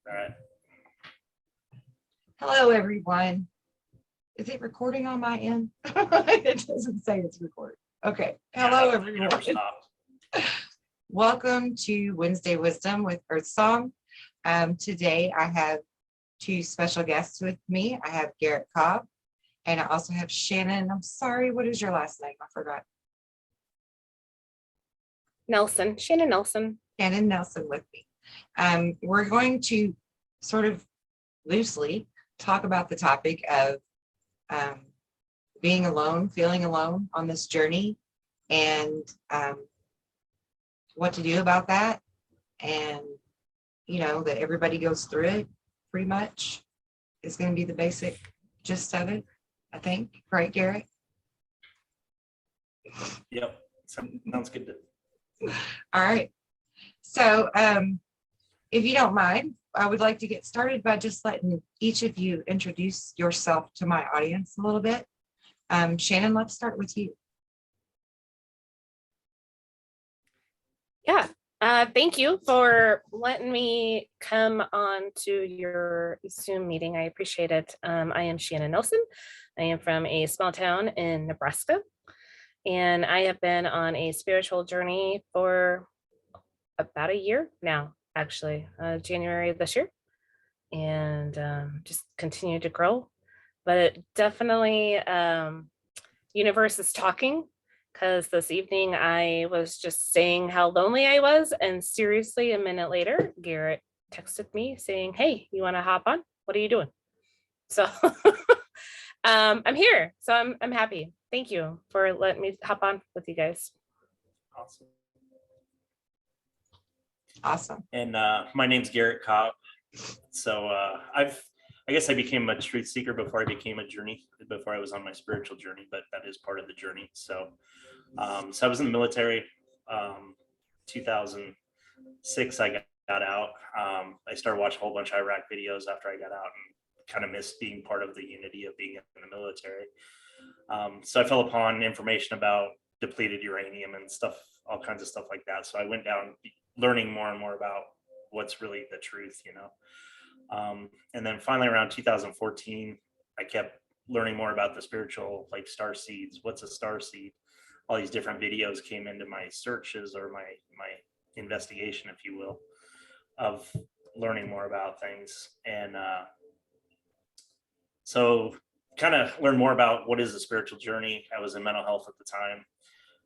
All right. Hello, everyone. Is it recording on my end? It doesn't say it's recording. Okay. Hello, everyone. Welcome to Wednesday Wisdom with Earthsong. Today, I have two special guests with me. I have Garrett Cobb, and I also have Shannon. I'm sorry, what is your last name? I forgot. Nelson, Shannon Nelson. Shannon Nelson with me. We're going to sort of loosely talk about the topic of being alone, feeling alone on this journey, and what to do about that. And, you know, that everybody goes through it pretty much is going to be the basic gist of it, I think. Right, Garrett? Yep. Sounds good. All right. So if you don't mind, I would like to get started by just letting each of you introduce yourself to my audience a little bit. Shannon, let's start with you. Yeah, thank you for letting me come on to your Zoom meeting. I appreciate it. I am Shannon Nelson. I am from a small town in Nebraska, and I have been on a spiritual journey for about a year now, actually, January of this year, and just continue to grow. But it definitely, universe is talking, because this evening I was just saying how lonely I was, and seriously, a minute later, Garrett texted me saying, "Hey, you want to hop on? What are you doing?" So I'm here, so I'm happy. Thank you for letting me hop on with you guys. Awesome. Awesome. And my name's Garrett Cobb. So I guess I became a truth seeker before I became a journey, before I was on my spiritual journey, but that is part of the journey. So I was in the military. 2006, I got out. I started watching a whole bunch of Iraq videos after I got out, and kind of missed being part of the unity of being in the military. So I fell upon information about depleted uranium and stuff, all kinds of stuff like that. So I went down learning more and more about what's really the truth, you know. And then finally around 2014, I kept learning more about the spiritual, like star seeds. What's a star seed? All these different videos came into my searches, or my investigation, if you will, of learning more about things. And so kind of learned more about what is a spiritual journey. I was in mental health at the time.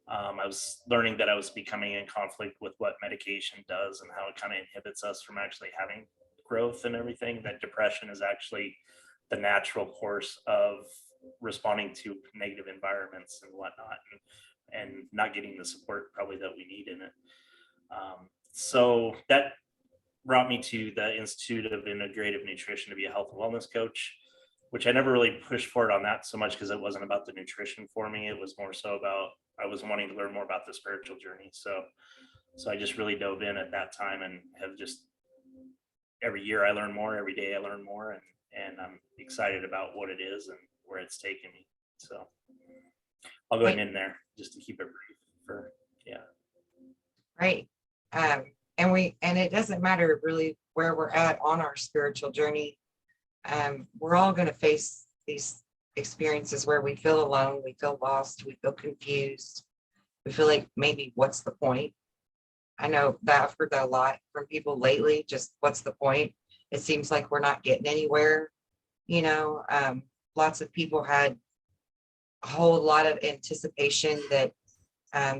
I was learning that I was becoming in conflict with what medication does and how it kind of inhibits us from actually having growth and everything. That depression is actually the natural course of responding to negative environments and whatnot, and not getting the support probably that we need in it. So that brought me to the Institute of Integrative Nutrition to be a health and wellness coach, which I never really pushed forward on that so much because it wasn't about the nutrition for me. It was more so about, I was wanting to learn more about the spiritual journey. So I just really dove in at that time, and have just, every year I learn more, every day I learn more, and I'm excited about what it is and where it's taken me. So I'll go ahead and in there just to keep it brief for, yeah. Right. And it doesn't matter really where we're at on our spiritual journey. We're all going to face these experiences where we feel alone, we feel lost, we feel confused, we feel like maybe what's the point? I know that I've heard that a lot from people lately. Just what's the point? It seems like we're not getting anywhere. You know, lots of people had a whole lot of anticipation that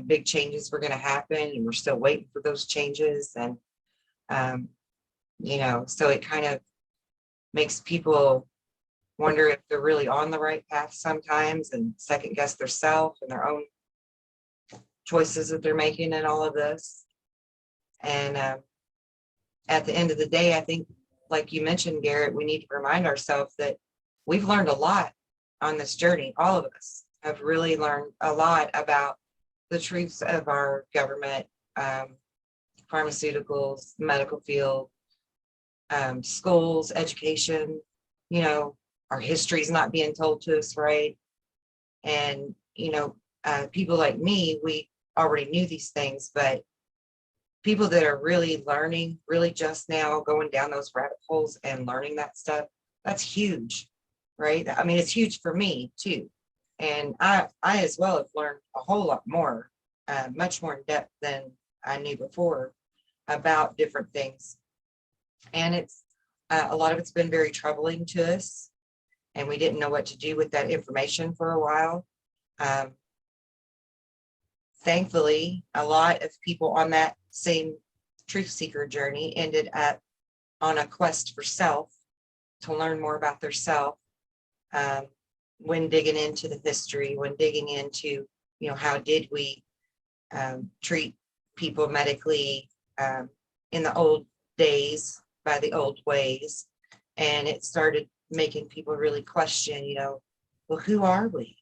big changes were going to happen, and we're still waiting for those changes. And, you know, so it kind of makes people wonder if they're really on the right path sometimes, and second guess themselves and their own choices that they're making in all of this. And at the end of the day, I think, like you mentioned, Garrett, we need to remind ourselves that we've learned a lot on this journey. All of us have really learned a lot about the truths of our government, pharmaceuticals, medical field, schools, education. You know, our history is not being told to us right. And, you know, people like me, we already knew these things, but people that are really learning, really just now going down those rabbit holes and learning that stuff, that's huge, right? I mean, it's huge for me too. And I as well have learned a whole lot more, much more in depth than I knew before about different things. And it's a lot of it's been very troubling to us, and we didn't know what to do with that information for a while. Thankfully, a lot of people on that same truth seeker journey ended up on a quest for self, to learn more about their self, when digging into the history, when digging into, you know, how did we treat people medically in the old days by the old ways. And it started making people really question, you know, well, who are we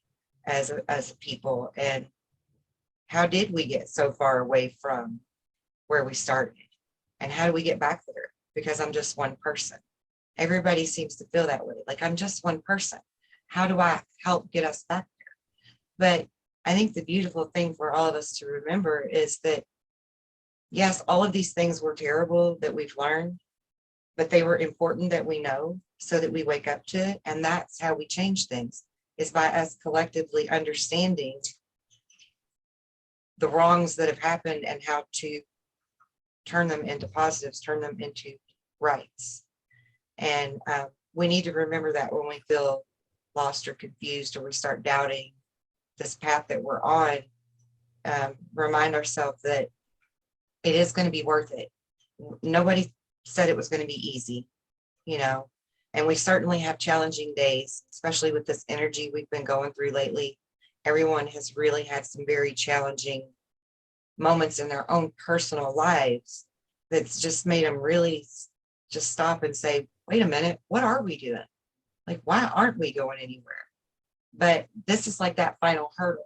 as a people, and how did we get so far away from where we started, and how do we get back there? Because I'm just one person. Everybody seems to feel that way, like I'm just one person. How do I help get us back there? But I think the beautiful thing for all of us to remember is that, yes, all of these things were terrible that we've learned, but they were important that we know, so that we wake up to it. And that's how we change things, is by us collectively understanding the wrongs that have happened and how to turn them into positives, turn them into rights. And we need to remember that when we feel lost or confused, or we start doubting this path that we're on, remind ourselves that it is going to be worth it. Nobody said it was going to be easy, you know, and we certainly have challenging days, especially with this energy we've been going through lately. Everyone has really had some very challenging moments in their own personal lives that's just made them really just stop and say, wait a minute, what are we doing? Like, why aren't we going anywhere? But this is like that final hurdle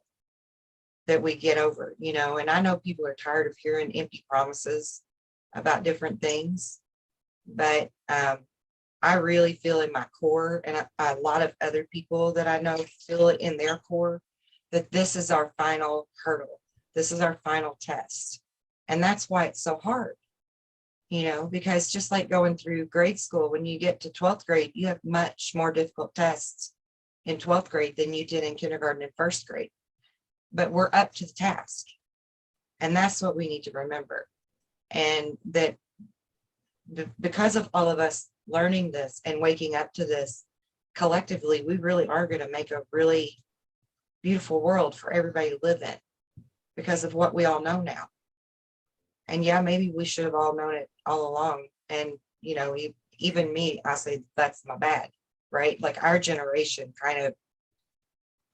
that we get over, you know. And I know people are tired of hearing empty promises about different things, but I really feel in my core, and a lot of other people that I know feel it in their core, that this is our final hurdle. This is our final test. And that's why it's so hard, you know, because just like going through grade school, when you get to 12th grade, you have much more difficult tests in 12th grade than you did in kindergarten and first grade. But we're up to the task. And that's what we need to remember. And that because of all of us learning this and waking up to this collectively, we really are going to make a really beautiful world for everybody to live in, because of what we all know now. And yeah, maybe we should have all known it all along. And, you know, even me, I say that's my bad, right? Like our generation kind of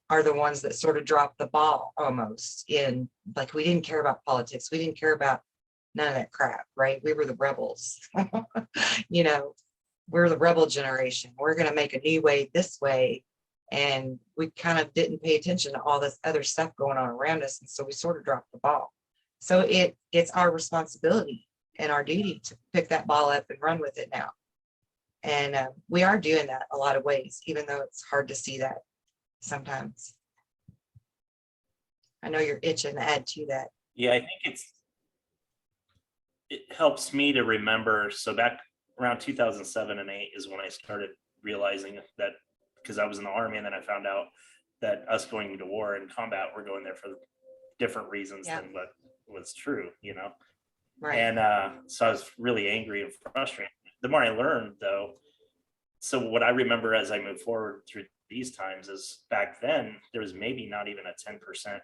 are the ones that sort of dropped the ball almost, in like, we didn't care about politics. We didn't care about none of that crap, right? We were the rebels. You know, we're the rebel generation. We're going to make a new way this way. And we kind of didn't pay attention to all this other stuff going on around us. And so we sort of dropped the ball. So it's our responsibility and our duty to pick that ball up and run with it now. And we are doing that a lot of ways, even though it's hard to see that sometimes. I know you're itching to add to that. Yeah, I think it helps me to remember. So back around 2007 and 8 is when I started realizing that, because I was in the Army, and then I found out that us going to war and combat, we're going there for different reasons than what was true, you know. Right. And so I was really angry and frustrated. The more I learned, though, so what I remember as I move forward through these times is, back then there was maybe not even a 10%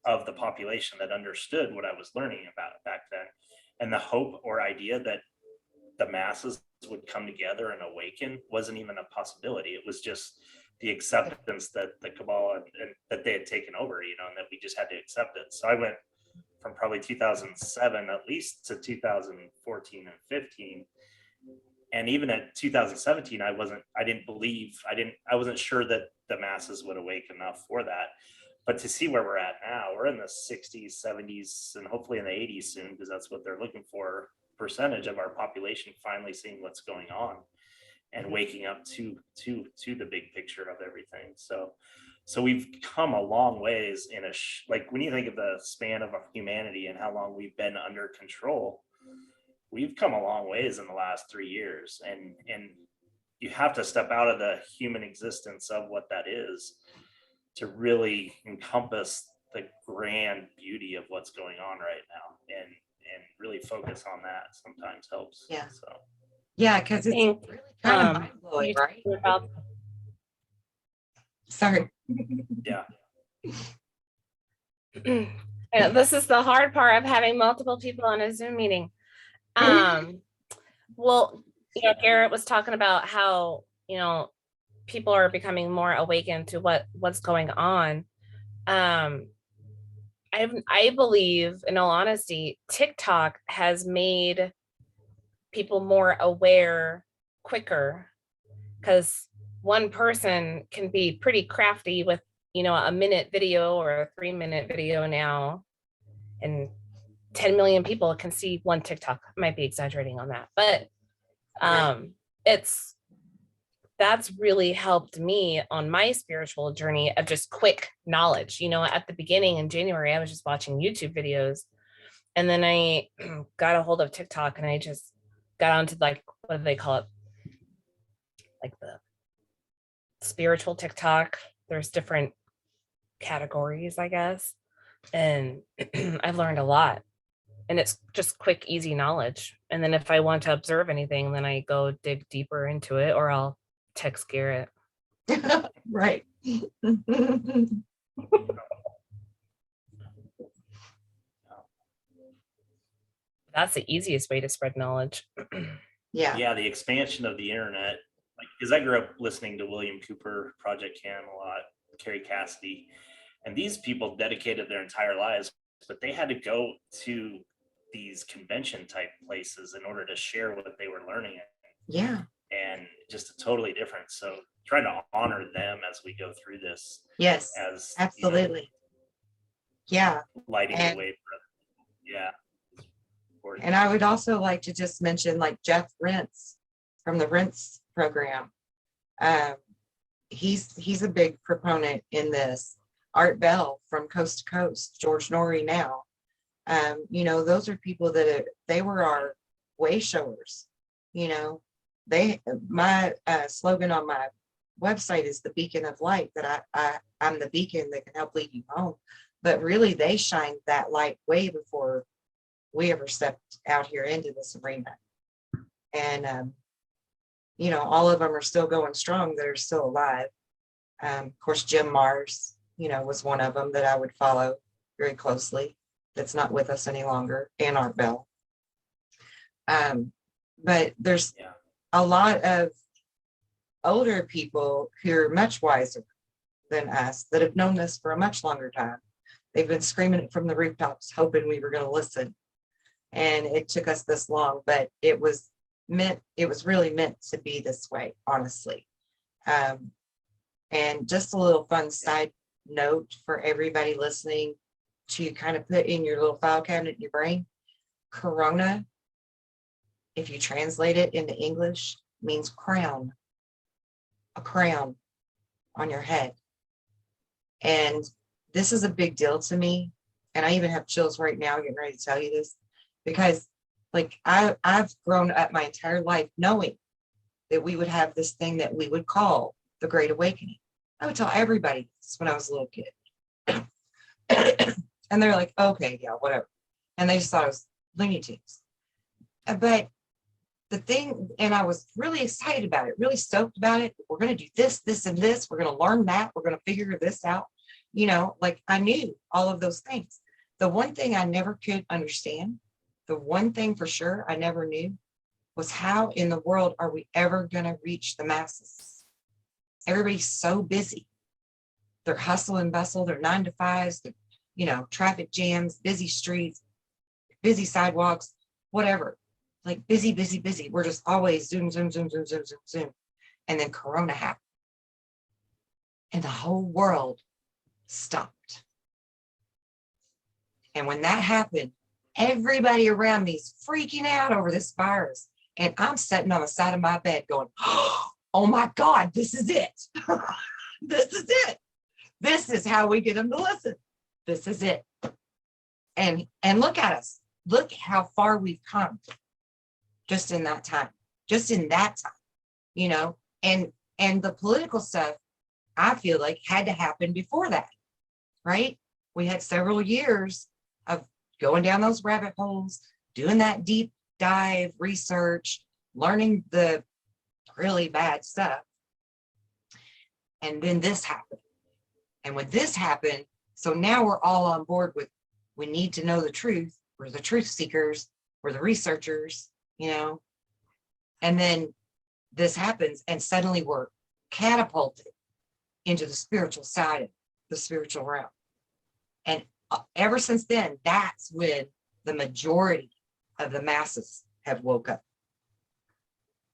of the population that understood what I was learning about back then. And the hope or idea that the masses would come together and awaken wasn't even a possibility. It was just the acceptance that the cabal and that they had taken over, you know, and that we just had to accept it. So I went from probably 2007 at least to 2014 and 15. And even at 2017, I wasn't sure that the masses would awake enough for that. But to see where we're at now, we're in the 60s, 70s, and hopefully in the 80s soon, because that's what they're looking for, percentage of our population finally seeing what's going on and waking up to the big picture of everything. So we've come a long ways in like when you think of the span of humanity and how long we've been under control, we've come a long ways in the last 3 years, and you have to step out of the human existence of what that is to really encompass the grand beauty of what's going on right now, and really focus on that sometimes helps. Yeah. So Yeah, because it's think, really kind of mind blowing, you right? talked about Sorry. yeah. Yeah, this is the hard part of having multiple people on a Zoom meeting. Well, Garrett was talking about how, people are becoming more awakened to what's going on. I believe, in all honesty, TikTok has made people more aware quicker, because one person can be pretty crafty with, a minute video or a 3-minute video now, and 10 million people can see one TikTok. I might be exaggerating on that, but that's really helped me on my spiritual journey of just quick knowledge. At the beginning in January, I was just watching YouTube videos, and then I got a hold of TikTok, and I just got onto, like, what do they call it? Like the spiritual TikTok. There's different categories, I guess. And I've learned a lot, and it's just quick, easy knowledge. And then if I want to observe anything, then I go dig deeper into it, or I'll text Garrett. Right. That's the easiest way to spread knowledge. Yeah. The expansion of the internet, like, because I grew up listening to William Cooper, Project Cam a lot, Carrie Cassidy, and these people dedicated their entire lives, but they had to go to these convention type places in order to share what they were learning. Yeah. And just a totally different. So trying to honor them as we go through this. Yes. As absolutely. Yeah. Lighting the way for And I would also like to just mention, like, Jeff Rentz from the Rentz program. He's a big proponent in this. Art Bell from Coast to Coast, George Norrie now. Those are people that they were our way showers. My slogan on my website is the beacon of light, that I'm the beacon that can help lead you home. But really, they shined that light way before we ever stepped out here into this arena. And, all of them are still going strong, that are still alive. Of course, Jim Mars, was one of them that I would follow very closely, that's not with us any longer, and Art Bell. But there's a lot of older people who are much wiser than us, that have known this for a much longer time. They've been screaming it from the rooftops, hoping we were going to listen. And it took us this long, but it was really meant to be this way, honestly. And just a little fun side note for everybody listening to kind of put in your little file cabinet in your brain. Corona, if you translate it into English, means crown. A crown on your head. And this is a big deal to me. And I even have chills right now getting ready to tell you this, because, like, I've grown up my entire life knowing that we would have this thing that we would call the Great Awakening. I would tell everybody this when I was a little kid. And they're like, okay, yeah, whatever. And they just thought it was Looney Tunes. But the thing, and I was really excited about it, really stoked about it. We're going to do this, this, and this. We're going to learn that. We're going to figure this out. Like, I knew all of those things. The one thing I never could understand, the one thing for sure I never knew, was how in the world are we ever going to reach the masses? Everybody's so busy. They're hustle and bustle. They're 9 to 5s, traffic jams, busy streets, busy sidewalks, whatever. Like, busy, busy, busy. We're just always zoom, zoom, zoom, zoom, zoom, zoom, zoom. And then Corona happened. And the whole world stopped. And when that happened, everybody around me is freaking out over this virus. And I'm sitting on the side of my bed going, oh my God, this is it. This is it. This is how we get them to listen. This is it. And look at us. Look how far we've come. just in that time, you know, and the political stuff, I feel like had to happen before that, right? We had several years of going down those rabbit holes, doing that deep dive research, learning the really bad stuff. And then this happened. And when this happened, so now we're all on board with, we need to know the truth. We're the truth seekers. We're the researchers, you know. And then this happens and suddenly we're catapulted into the spiritual side of the spiritual realm. And ever since then, that's when the majority of the masses have woke up.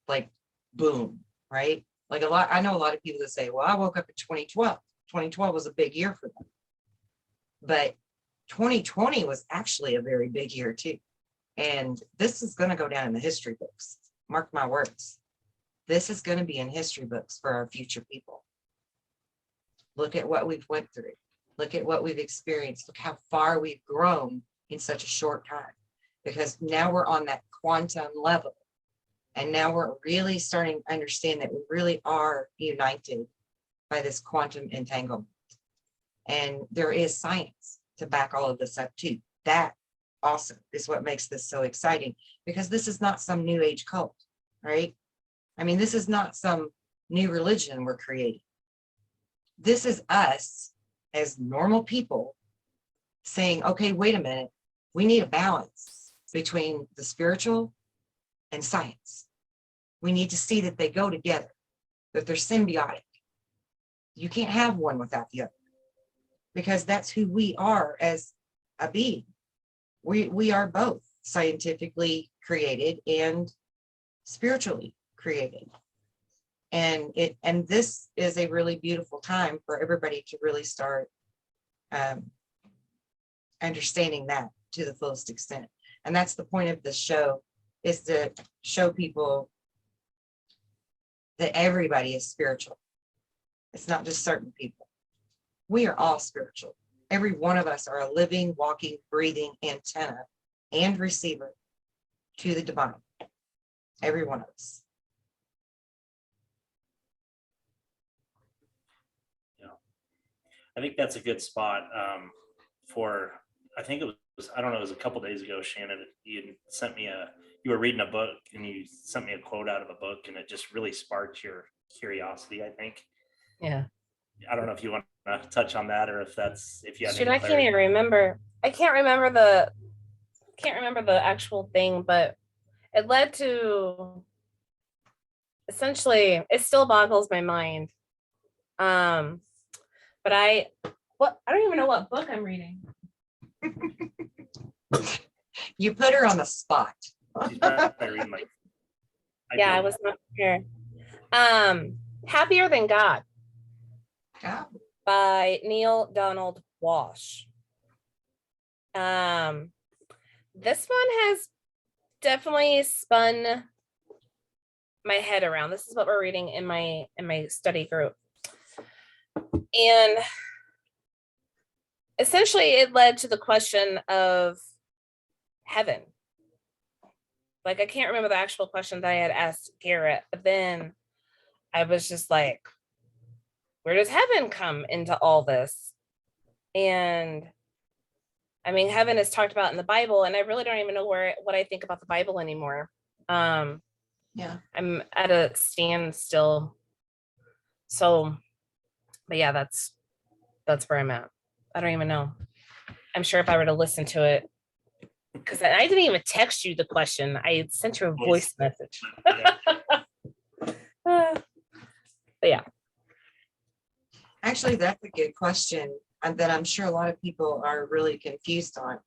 Like, boom, right? Like I know a lot of people that say, well, I woke up in 2012. 2012 was a big year for them. But 2020 was actually a very big year too. And this is going to go down in the history books. Mark my words. This is going to be in history books for our future people. Look at what we've went through. Look at what we've experienced. Look how far we've grown in such a short time. Because now we're on that quantum level. And now we're really starting to understand that we really are united by this quantum entanglement. And there is science to back all of this up too. That also is what makes this so exciting, because this is not some new age cult, right? I mean, this is not some new religion we're creating. This is us as normal people saying, okay, wait a minute, we need a balance between the spiritual and science. We need to see that they go together, that they're symbiotic. You can't have one without the other, because that's who we are as a being. We are both scientifically created and spiritually created. And this is a really beautiful time for everybody to really start understanding that to the fullest extent. And that's the point of this show, is to show people that everybody is spiritual. It's not just certain people. We are all spiritual. Every one of us are a living, walking, breathing antenna and receiver to the divine. Every one of us. Yeah, I think that's a good spot for, I think it was, I don't know, it was a couple days ago, Shannon, you sent me you were reading a book and you sent me a quote out of a book, and it just really sparked your curiosity, I think. Yeah. I don't know if you want to touch on that, or if you have Shoot, any I can't clarity. even remember. I can't remember the actual thing, but it led to, essentially, it still boggles my mind. But I don't even know what book I'm reading. You put her on the spot. She's probably reading, like, Yeah, I was not prepared. Happier Than God Yeah. by Neil Donald Walsh. This one has definitely spun my head around. This is what we're reading in my study group. And essentially it led to the question of heaven. Like, I can't remember the actual question that I had asked Garrett, but then I was just like, where does heaven come into all this? And I mean, heaven is talked about in the Bible, and I really don't even know what I think about the Bible anymore. Yeah. I'm at a standstill. So, but yeah, that's where I'm at. I don't even know. I'm sure if I were to listen to it, because I didn't even text you the question. I sent you a voice message. But yeah. Actually, that's a good question, and that I'm sure a lot of people are really confused on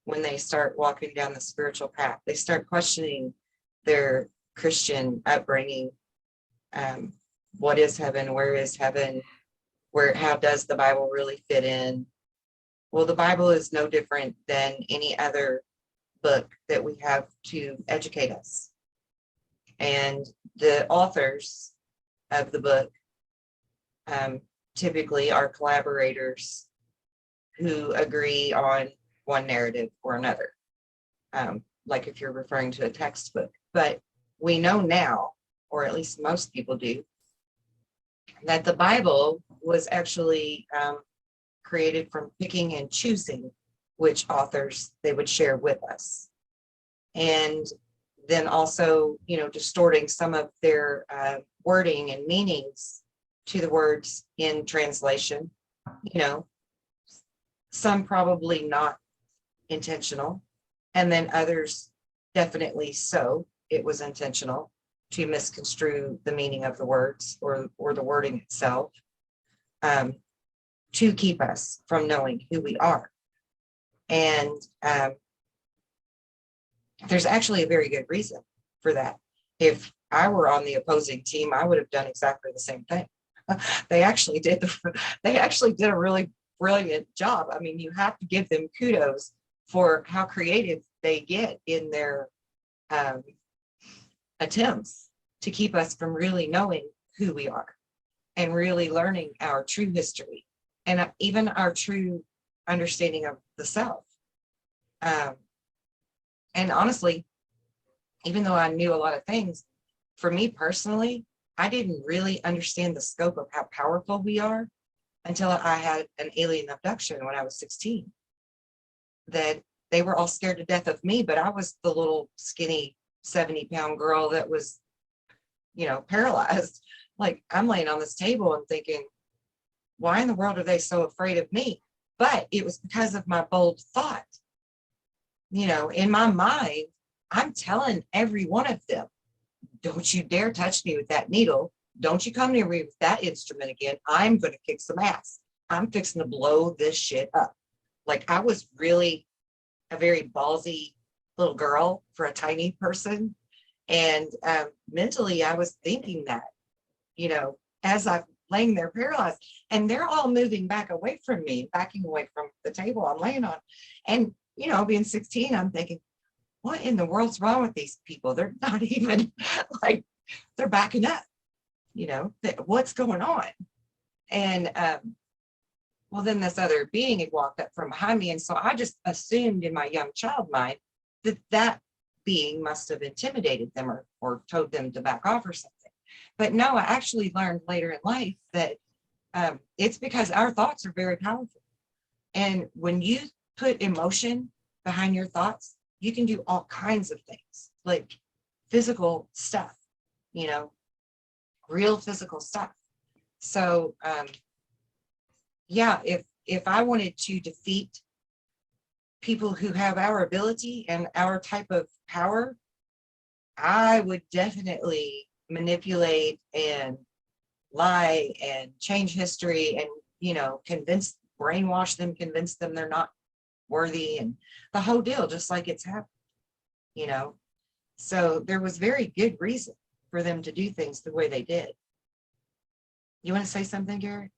when they start walking down the spiritual path. They start questioning their Christian upbringing. What is heaven? Where is heaven? How does the Bible really fit in? Well, the Bible is no different than any other book that we have to educate us. And the authors of the book typically are collaborators who agree on one narrative or another. like if you're referring to a textbook. But we know now, or at least most people do, that the Bible was actually created from picking and choosing which authors they would share with us. And then also, distorting some of their wording and meanings to the words in translation, some probably not intentional, and then others definitely so. It was intentional to misconstrue the meaning of the words or the wording itself, to keep us from knowing who we are. And there's actually a very good reason for that. If I were on the opposing team, I would have done exactly the same thing. They actually did a really brilliant job. I mean, you have to give them kudos for how creative they get in their attempts to keep us from really knowing who we are and really learning our true history and even our true understanding of the self. And honestly, even though I knew a lot of things, for me personally, I didn't really understand the scope of how powerful we are until I had an alien abduction when I was 16. That they were all scared to death of me, but I was the little skinny 70-pound girl that was, paralyzed. Like, I'm laying on this table and thinking, why in the world are they so afraid of me? But it was because of my bold thought. In my mind, I'm telling every one of them, don't you dare touch me with that needle. Don't you come near me with that instrument again. I'm going to kick some ass. I'm fixing to blow this shit up. Like, I was really a very ballsy little girl for a tiny person. And mentally, I was thinking that, as I'm laying there paralyzed, and they're all moving back away from me, backing away from the table I'm laying on. And, being 16, I'm thinking, what in the world's wrong with these people? They're not even like, they're backing up, what's going on? And, well, then this other being had walked up from behind me. And so I just assumed in my young child mind that being must have intimidated them or told them to back off or something. But no, I actually learned later in life that it's because our thoughts are very powerful. And when you put emotion behind your thoughts, you can do all kinds of things, like physical stuff, real physical stuff. So, yeah, if I wanted to defeat people who have our ability and our type of power, I would definitely manipulate and lie and change history and, brainwash them, convince them they're not worthy and the whole deal, just like it's happened, So there was very good reason for them to do things the way they did. You want to say something, Garrett?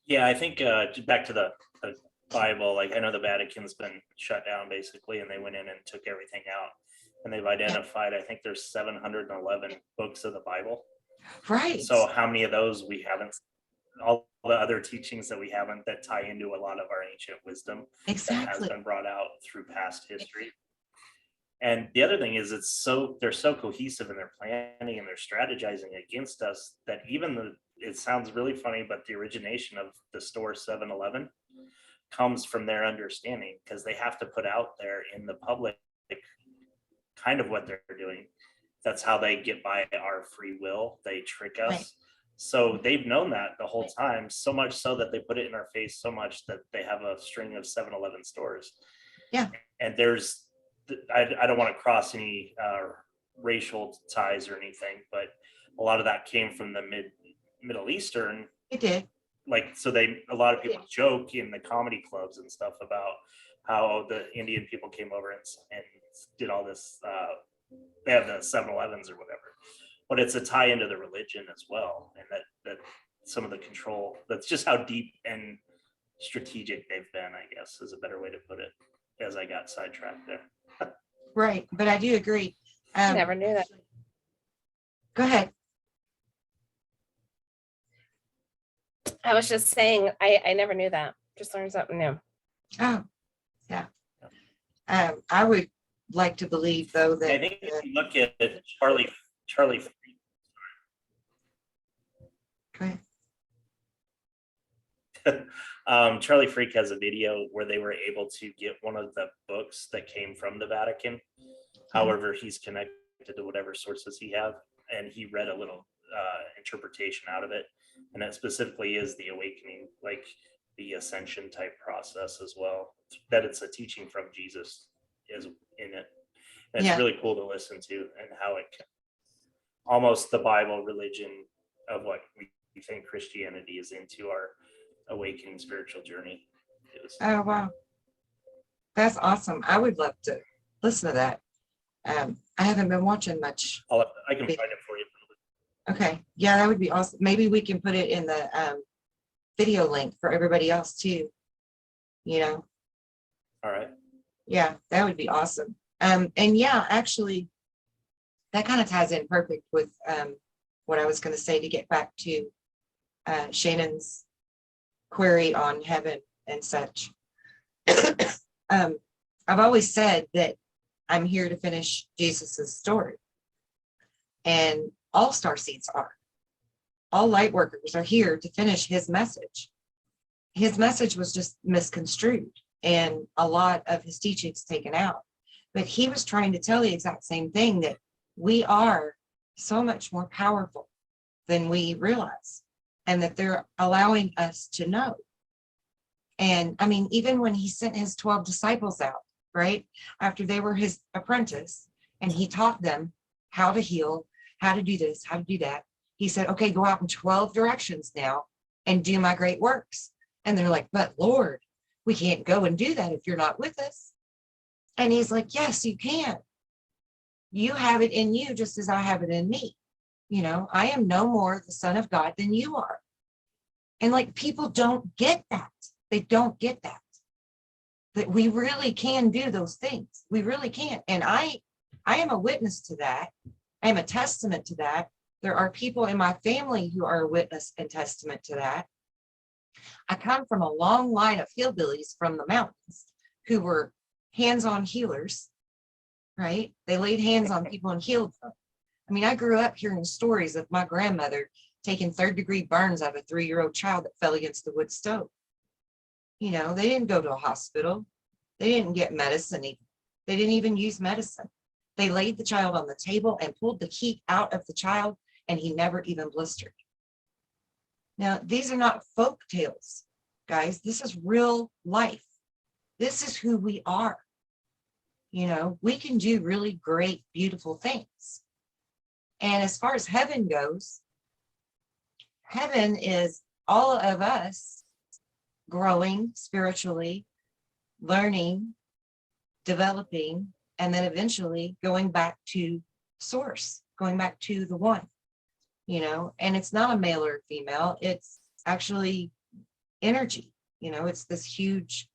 Yeah, I think back to the Bible, like I know the Vatican's been shut down basically, and they went in and took everything out. And they've identified, I think there's 711 books of the Bible. Right. So how many of those we haven't, all the other teachings that we haven't that tie into a lot of our ancient wisdom that has been brought out through past history. And the other thing is they're so cohesive in their planning and they're strategizing against us that even it sounds really funny, but the origination of the store 7-Eleven comes from their understanding, because they have to put out there in the public kind of what they're doing. That's how they get by our free will. They trick us. Right. So they've known that the whole time, so much so that they put it in our face so much that they have a string of 7-Eleven stores. Yeah. And I don't want to cross any racial ties or anything, but a lot of that came from the Middle Eastern. It did. Like, so a lot of people joke in the comedy clubs and stuff about how the Indian people came over and did all this. They have the 7-Elevens or whatever, but it's a tie into the religion as well. And that some of the control, that's just how deep and strategic they've been, I guess, is a better way to put it, as I got sidetracked there. Right. But I do agree. I never knew that. Go ahead. I was just saying, I never knew that. Just learned something new. Oh, yeah. I would like to believe though I that think if you look at Charlie, go ahead. Charlie Freak has a video where they were able to get one of the books that came from the Vatican. However, he's connected to whatever sources he have, and he read a little interpretation out of it, and it specifically is the awakening, like the ascension type process as well. That it's a teaching from Jesus is in it, and it's Yeah. really cool to listen to, and how it almost the Bible religion of what we think Christianity is into our awakening spiritual journey. Oh, wow. That's awesome. I would love to listen to that. I haven't been watching much. I can find it for you. Okay. Yeah, that would be awesome. Maybe we can put it in the video link for everybody else too. You know, All right. yeah, that would be awesome. And yeah, actually, that kind of ties in perfect with what I was going to say to get back to Shannon's query on heaven and such. I've always said that I'm here to finish Jesus's story, and all star seeds are. All light workers are here to finish his message. His message was just misconstrued and a lot of his teachings taken out. But he was trying to tell the exact same thing, that we are so much more powerful than we realize, and that they're allowing us to know. And I mean, even when he sent his 12 disciples out, right, after they were his apprentice, and he taught them how to heal, how to do this, how to do that, he said, okay, go out in 12 directions now and do my great works. And they're like, but Lord, we can't go and do that if you're not with us. And he's like, yes, you can. You have it in you just as I have it in me. You know, I am no more the Son of God than you are. And like, people don't get that. They don't get that. That we really can do those things. We really can. And I am a witness to that. I am a testament to that. There are people in my family who are a witness and testament to that. I come from a long line of hillbillies from the mountains who were hands-on healers, right? They laid hands on people and healed them. I mean, I grew up hearing stories of my grandmother taking third-degree burns out of a 3-year-old child that fell against the wood stove. You know, they didn't go to a hospital. They didn't get medicine. They didn't even use medicine. They laid the child on the table and pulled the heat out of the child, and he never even blistered. Now, these are not folk tales, guys. This is real life. This is who we are. You know, we can do really great, beautiful things. And as far as heaven goes, heaven is all of us growing spiritually, learning, developing, and then eventually going back to source, going back to the one, you know. And it's not a male or female, it's actually energy. You know, it's this huge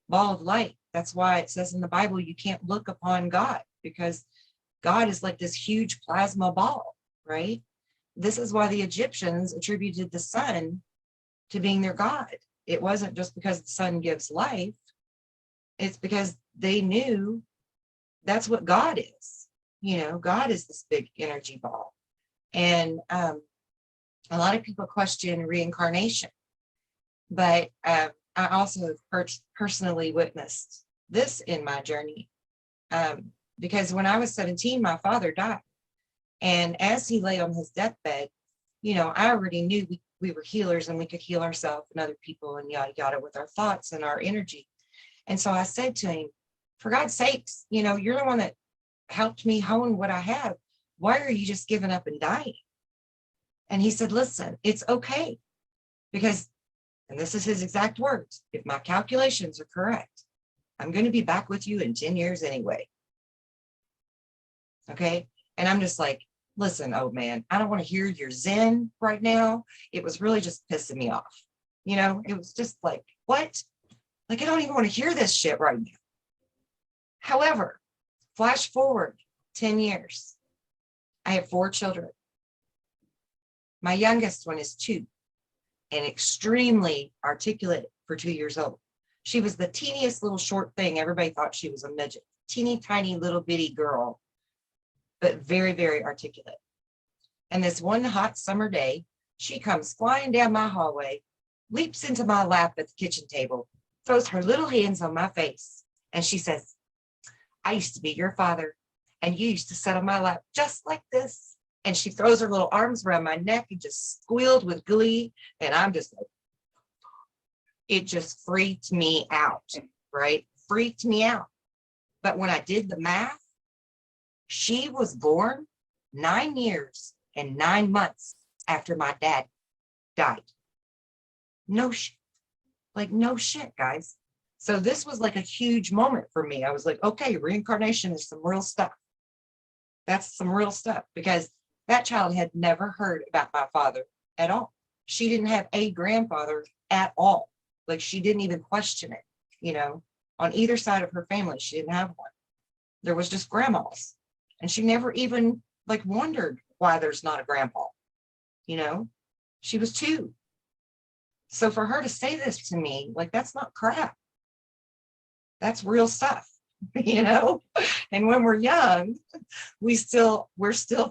ball of light. That's why it says in the Bible, you can't look upon God, because God is like this huge plasma ball, right? This is why the Egyptians attributed the sun to being their God. It wasn't just because the sun gives life. It's because they knew that's what God is. You know, God is this big energy ball. And a lot of people question reincarnation, but I also have personally witnessed this in my journey. Because when I was 17, my father died. And as he lay on his deathbed, you know, I already knew we were healers and we could heal ourselves and other people and yada, yada with our thoughts and our energy. And so I said to him, for God's sakes, you know, you're the one that helped me hone what I have. Why are you just giving up and dying? And he said, listen, it's okay. Because, and this is his exact words, if my calculations are correct, I'm going to be back with you in 10 years anyway. Okay. And I'm just like, listen, old man, I don't want to hear your Zen right now. It was really just pissing me off. You know, it was just like, what? Like, I don't even want to hear this shit right now. However, flash forward 10 years. I have 4 children. My youngest one is 2 and extremely articulate for 2 years old. She was the teeniest little short thing. Everybody thought she was a midget, teeny tiny little bitty girl, but very, very articulate. And this one hot summer day, she comes flying down my hallway, leaps into my lap at the kitchen table, throws her little hands on my face, and she says, I used to be your father, and you used to sit on my lap just like this. And she throws her little arms around my neck and just squealed with glee. And I'm just like, it just freaked me out, right? Freaked me out. But when I did the math, she was born 9 years and 9 months after my dad died. No shit. Like, no shit, guys. So this was like a huge moment for me. I was like, okay, reincarnation is some real stuff. That's some real stuff, because that child had never heard about my father at all. She didn't have a grandfather at all. Like, she didn't even question it, you know, on either side of her family. She didn't have one. There was just grandmas. And she never even like wondered why there's not a grandpa, you know. She was 2. So for her to say this to me, like, that's not crap. That's real stuff, you know. And when we're young, we're still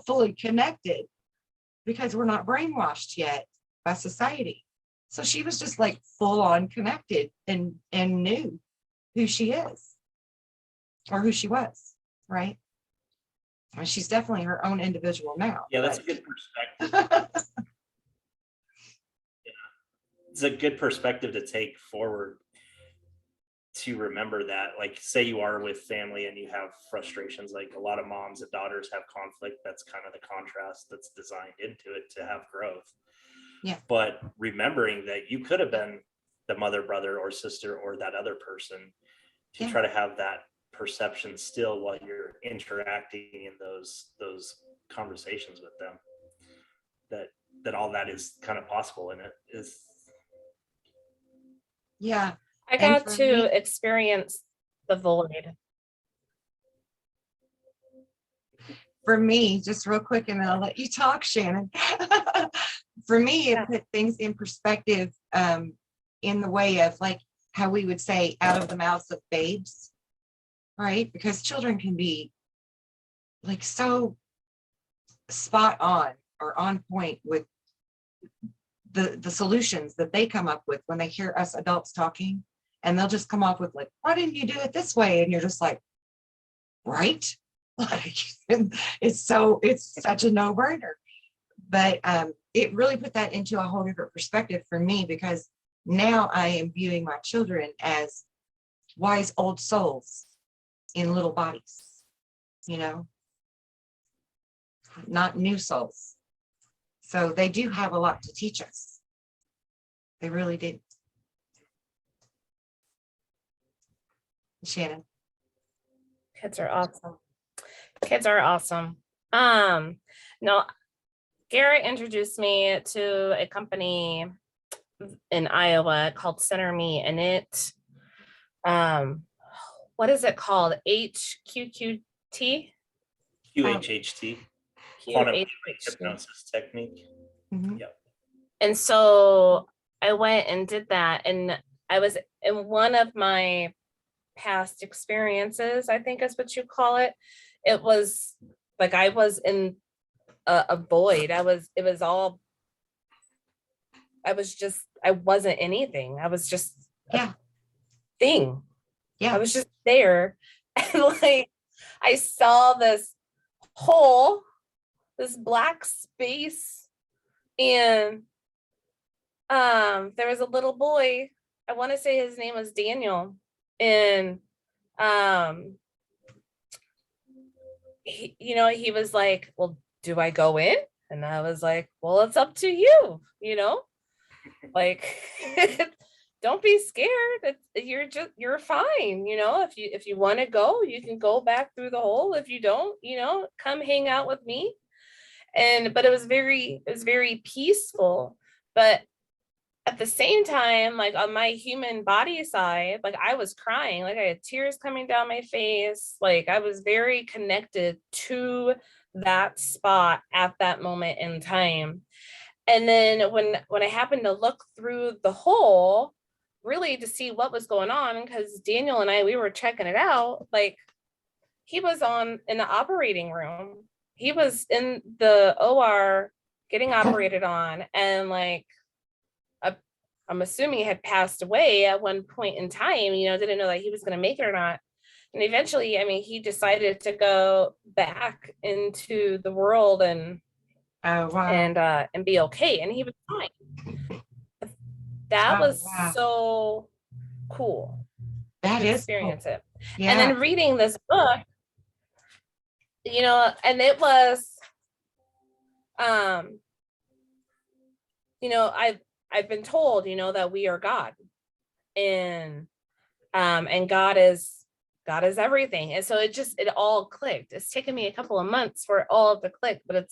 fully connected because we're not brainwashed yet by society. So she was just like full on connected and knew who she is or who she was, right? And she's definitely her own individual now. Yeah, that's a good perspective. It's a good perspective to take forward, to remember that, like, say you are with family and you have frustrations, like a lot of moms and daughters have conflict. That's kind of the contrast that's designed into it to have growth. Yeah. But remembering that you could have been the mother, brother, or sister, or that other person, to try to have that perception still while you're interacting in those conversations with them, that all that is kind of possible, and it is. Yeah. I got to experience the void. For me, just real quick, and then I'll let you talk, Shannon. For me, it put things in perspective, in the way of like how we would say out of the mouths of babes, right? Because children can be like so spot on or on point with the solutions that they come up with when they hear us adults talking, and they'll just come off with like, why didn't you do it this way? And you're just like, right? Like, it's such a no-brainer. But it really put that into a whole different perspective for me, because now I am viewing my children as wise old souls in little bodies, you know, not new souls. So they do have a lot to teach us. They really do. Shannon. Kids are awesome. Kids are awesome. No, Garrett introduced me to a company in Iowa called Center Me, and it, what is it called? HQQT? QHHT, quantum QHHT. hypnosis technique. Mhm. Yep. And so I went and did that, and I was in one of my past experiences, I think is what you call it. It was like I was in a void. I wasn't anything. I was just a thing. Yeah. I was just there. And like I saw this hole, this black space, and there was a little boy. I want to say his name was Daniel. And he was like, well, do I go in? And I was like, well, it's up to you, like don't be scared. You're fine. If you want to go, you can go back through the hole. If you don't, come hang out with me. But it was very peaceful. But at the same time, like on my human body side, like I was crying, like I had tears coming down my face. Like I was very connected to that spot at that moment in time. And then when I happened to look through the hole, really to see what was going on, because Daniel and I, we were checking it out. Like, he was in the operating room. He was in the OR getting operated on, and like, I'm assuming he had passed away at one point in time, didn't know that he was going to make it or not. And eventually, I mean, he decided to go back into the world and Oh, wow. and be okay. And he was fine. That Oh, was wow. so cool That to is experience cool. it. Yeah. And then reading this book, and it was, I've been told, that we are God, and God is everything. And so it all clicked. It's taken me a couple of months for it all to click, but it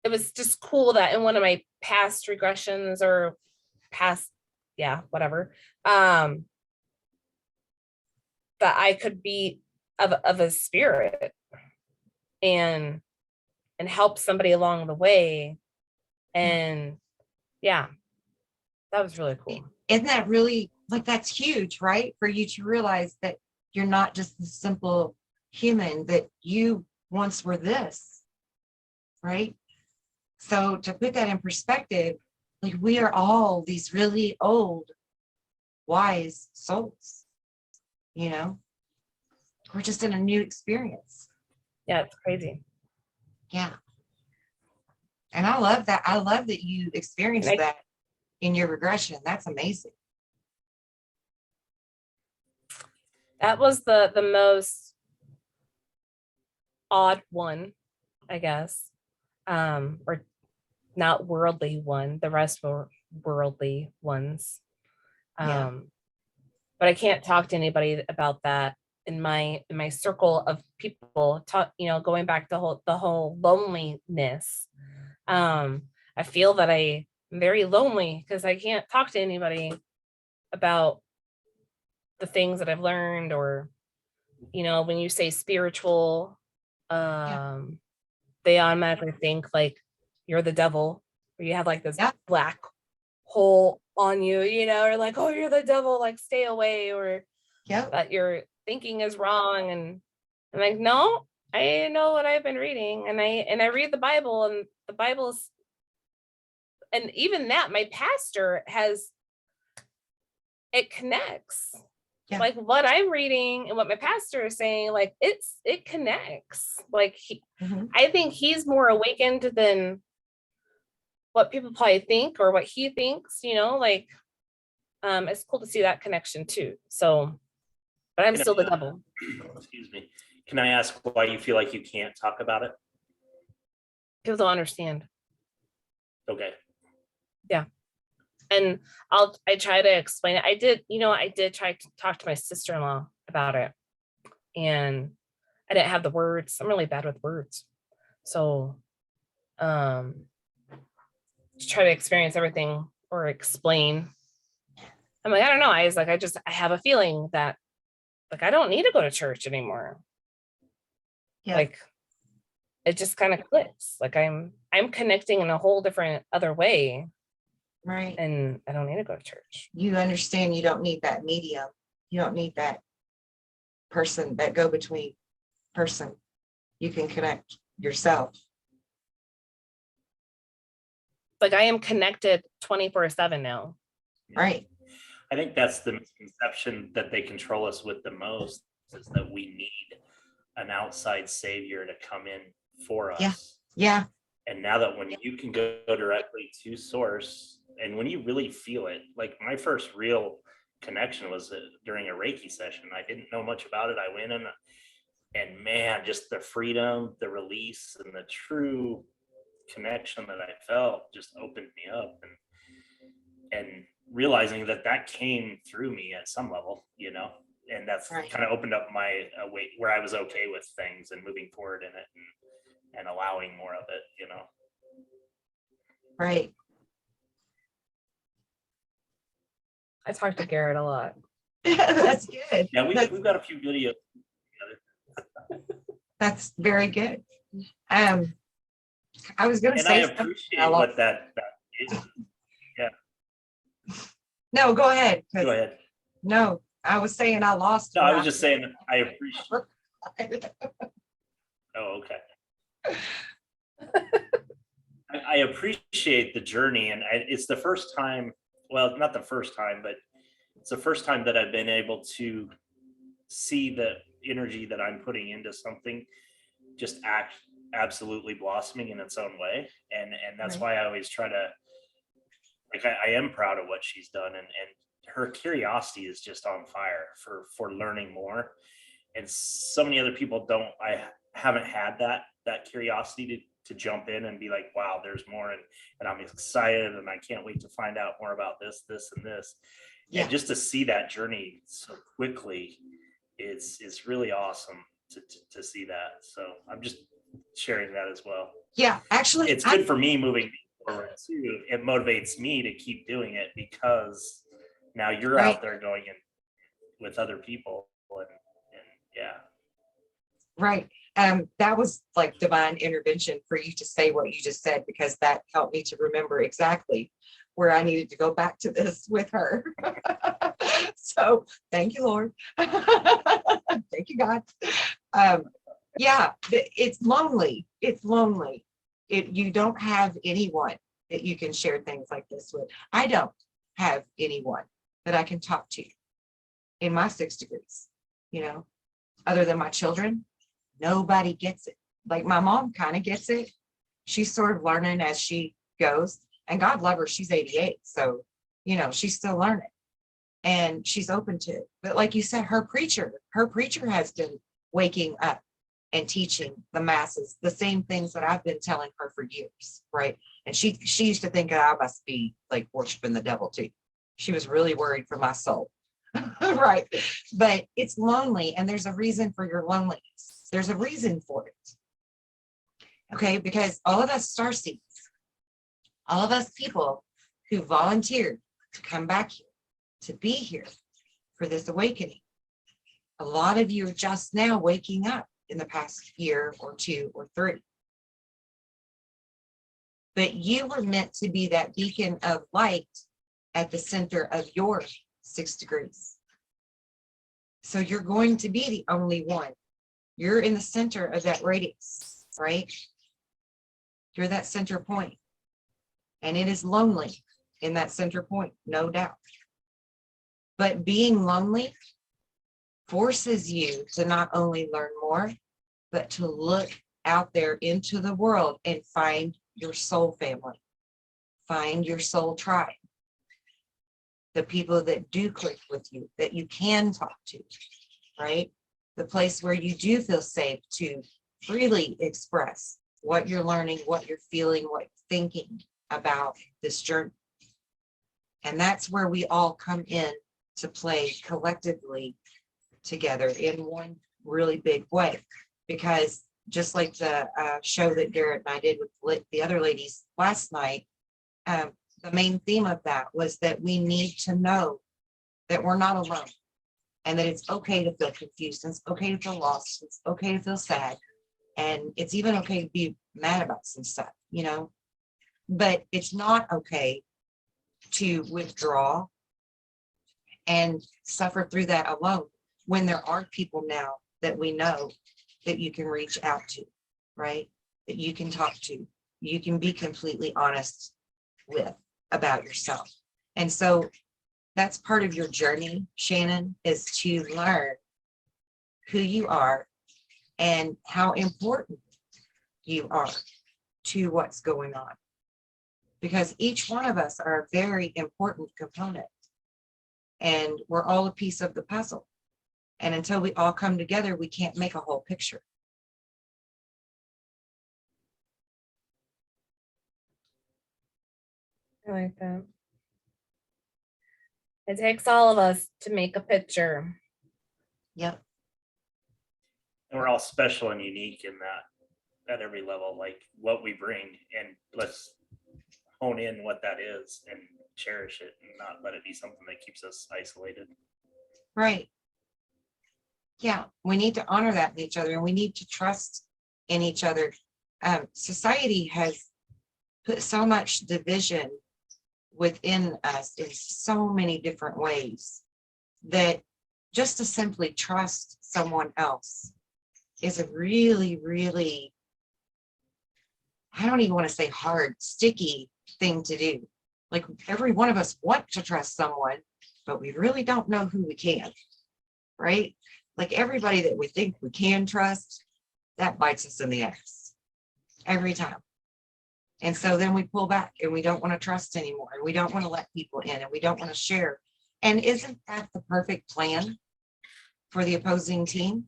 was just cool that in one of my past regressions or past, whatever, that I could be of a spirit and help somebody along the way. And that was really cool. Isn't that really, like, that's huge, right? For you to realize that you're not just a simple human, that you once were this, right? So to put that in perspective, like, we are all these really old, wise souls, we're just in a new experience. Yeah, it's crazy. Yeah. And I love that. I love that you experienced that in your regression. That's amazing. That was the most odd one, I guess. Or not worldly one. The rest were worldly ones. Yeah. But I can't talk to anybody about that in my circle of people. Going back to the whole loneliness. I feel that I'm very lonely because I can't talk to anybody about the things that I've learned, or when you say spiritual, they automatically think like you're the devil, or you have like this black hole on you, or like, oh, you're the devil, like stay away, or that your thinking is wrong. And I'm like, no, I know what I've been reading, and I read the Bible, and the Bible's, and even that my pastor it connects. Like what I'm reading and what my pastor is saying, like it connects. Like I think he's more awakened than what people probably think or what he thinks, like it's cool to see that connection too. So, but I'm still the devil. Excuse me. Can I ask why you feel like you can't talk about it? People don't understand. Okay. Yeah. And I try to explain it. I did try to talk to my sister-in-law about it, and I didn't have the words. I'm really bad with words. So, to try to experience everything or explain. I'm like, I don't know. I have a feeling that like, I don't need to go to church anymore. Yeah. Like, it just kind of clicks. Like I'm connecting in a whole different other way. Right. And I don't need to go to church. You understand you don't need that medium. You don't need that person, that go-between person. You can connect yourself. Like I am connected 24/7 now. Right. I think that's the misconception that they control us with the most, is that we need an outside savior to come in for us. Yeah. And now that when you can go directly to source, and when you really feel it, like my first real connection was during a Reiki session. I didn't know much about it. I went in, and man, just the freedom, the release, and the true connection that I felt just opened me up, and realizing that came through me at some level, and that's kind of opened up my way where I was okay with things and moving forward in it, and allowing more of it, Right. I talk to Garrett a lot. That's good. Yeah, we've got a few videos together. That's very good. I was going to say, and I appreciate what that is. Yeah. No, go ahead. 'Cause- Go ahead. No, I was saying I lost. No, I when was just saying I appreciate. I- Oh, okay. I appreciate the journey, and it's the first time. Well, not the first time, but it's the first time that I've been able to see the energy that I'm putting into something just act absolutely blossoming in its own way, and that's Right. why I always try to, like, I am proud of what she's done, and her curiosity is just on fire for learning more, and so many other people don't. I haven't had that curiosity to jump in and be like, wow, there's more, and I'm excited, and I can't wait to find out more about this and this. Yeah. And just to see that journey so quickly, it's really awesome to see that. So I'm just sharing that as well. Yeah, actually, It's good for me moving forward too. It motivates me to keep doing it because now you're Right. out there going in with other people, and yeah. right. That was like divine intervention for you to say what you just said, because that helped me to remember exactly where I needed to go back to this with her. So thank you, Lord. Thank you, God. Yeah, it's lonely. It's lonely. You don't have anyone that you can share things like this with. I don't have anyone that I can talk to in my 6 degrees, other than my children. Nobody gets it. Like my mom kind of gets it. She's sort of learning as she goes, and God love her, she's 88. So, she's still learning and she's open to it. But like you said, her preacher has been waking up and teaching the masses the same things that I've been telling her for years. Right. And she used to think that I must be like worshiping the devil too. She was really worried for my soul. Right. But it's lonely, and there's a reason for your loneliness. There's a reason for it. Okay. Because all of us starseeds, all of us people who volunteered to come back here, to be here for this awakening, a lot of you are just now waking up in the past year or 2 or 3. But you were meant to be that beacon of light at the center of your 6 degrees. So you're going to be the only one. You're in the center of that radius, right? You're that center point. And it is lonely in that center point, no doubt. But being lonely forces you to not only learn more, but to look out there into the world and find your soul family, find your soul tribe, the people that do click with you, that you can talk to, right? The place where you do feel safe to freely express what you're learning, what you're feeling, what you're thinking about this journey. And that's where we all come in to play collectively together in one really big way. Because just like the show that Garrett and I did with the other ladies last night, the main theme of that was that we need to know that we're not alone, and that it's okay to feel confused, and it's okay to feel lost, it's okay to feel sad, and it's even okay to be mad about some stuff, but it's not okay to withdraw and suffer through that alone, when there are people now that we know that you can reach out to, right? That you can talk to, you can be completely honest with about yourself. And so that's part of your journey, Shannon, is to learn who you are and how important you are to what's going on. Because each one of us are a very important component, and we're all a piece of the puzzle. And until we all come together, we can't make a whole picture. I like that. It takes all of us to make a picture. Yep. And we're all special and unique in that at every level, like what we bring, and let's hone in what that is and cherish it and not let it be something that keeps us isolated. Right. Yeah, we need to honor that in each other, and we need to trust in each other. Society has put so much division within us in so many different ways that just to simply trust someone else is a really, really, I don't even want to say hard, sticky thing to do. Like every one of us want to trust someone, but we really don't know who we can, right? Like everybody that we think we can trust, that bites us in the ass every time. And so then we pull back and we don't want to trust anymore. And we don't want to let people in and we don't want to share. And isn't that the perfect plan for the opposing team?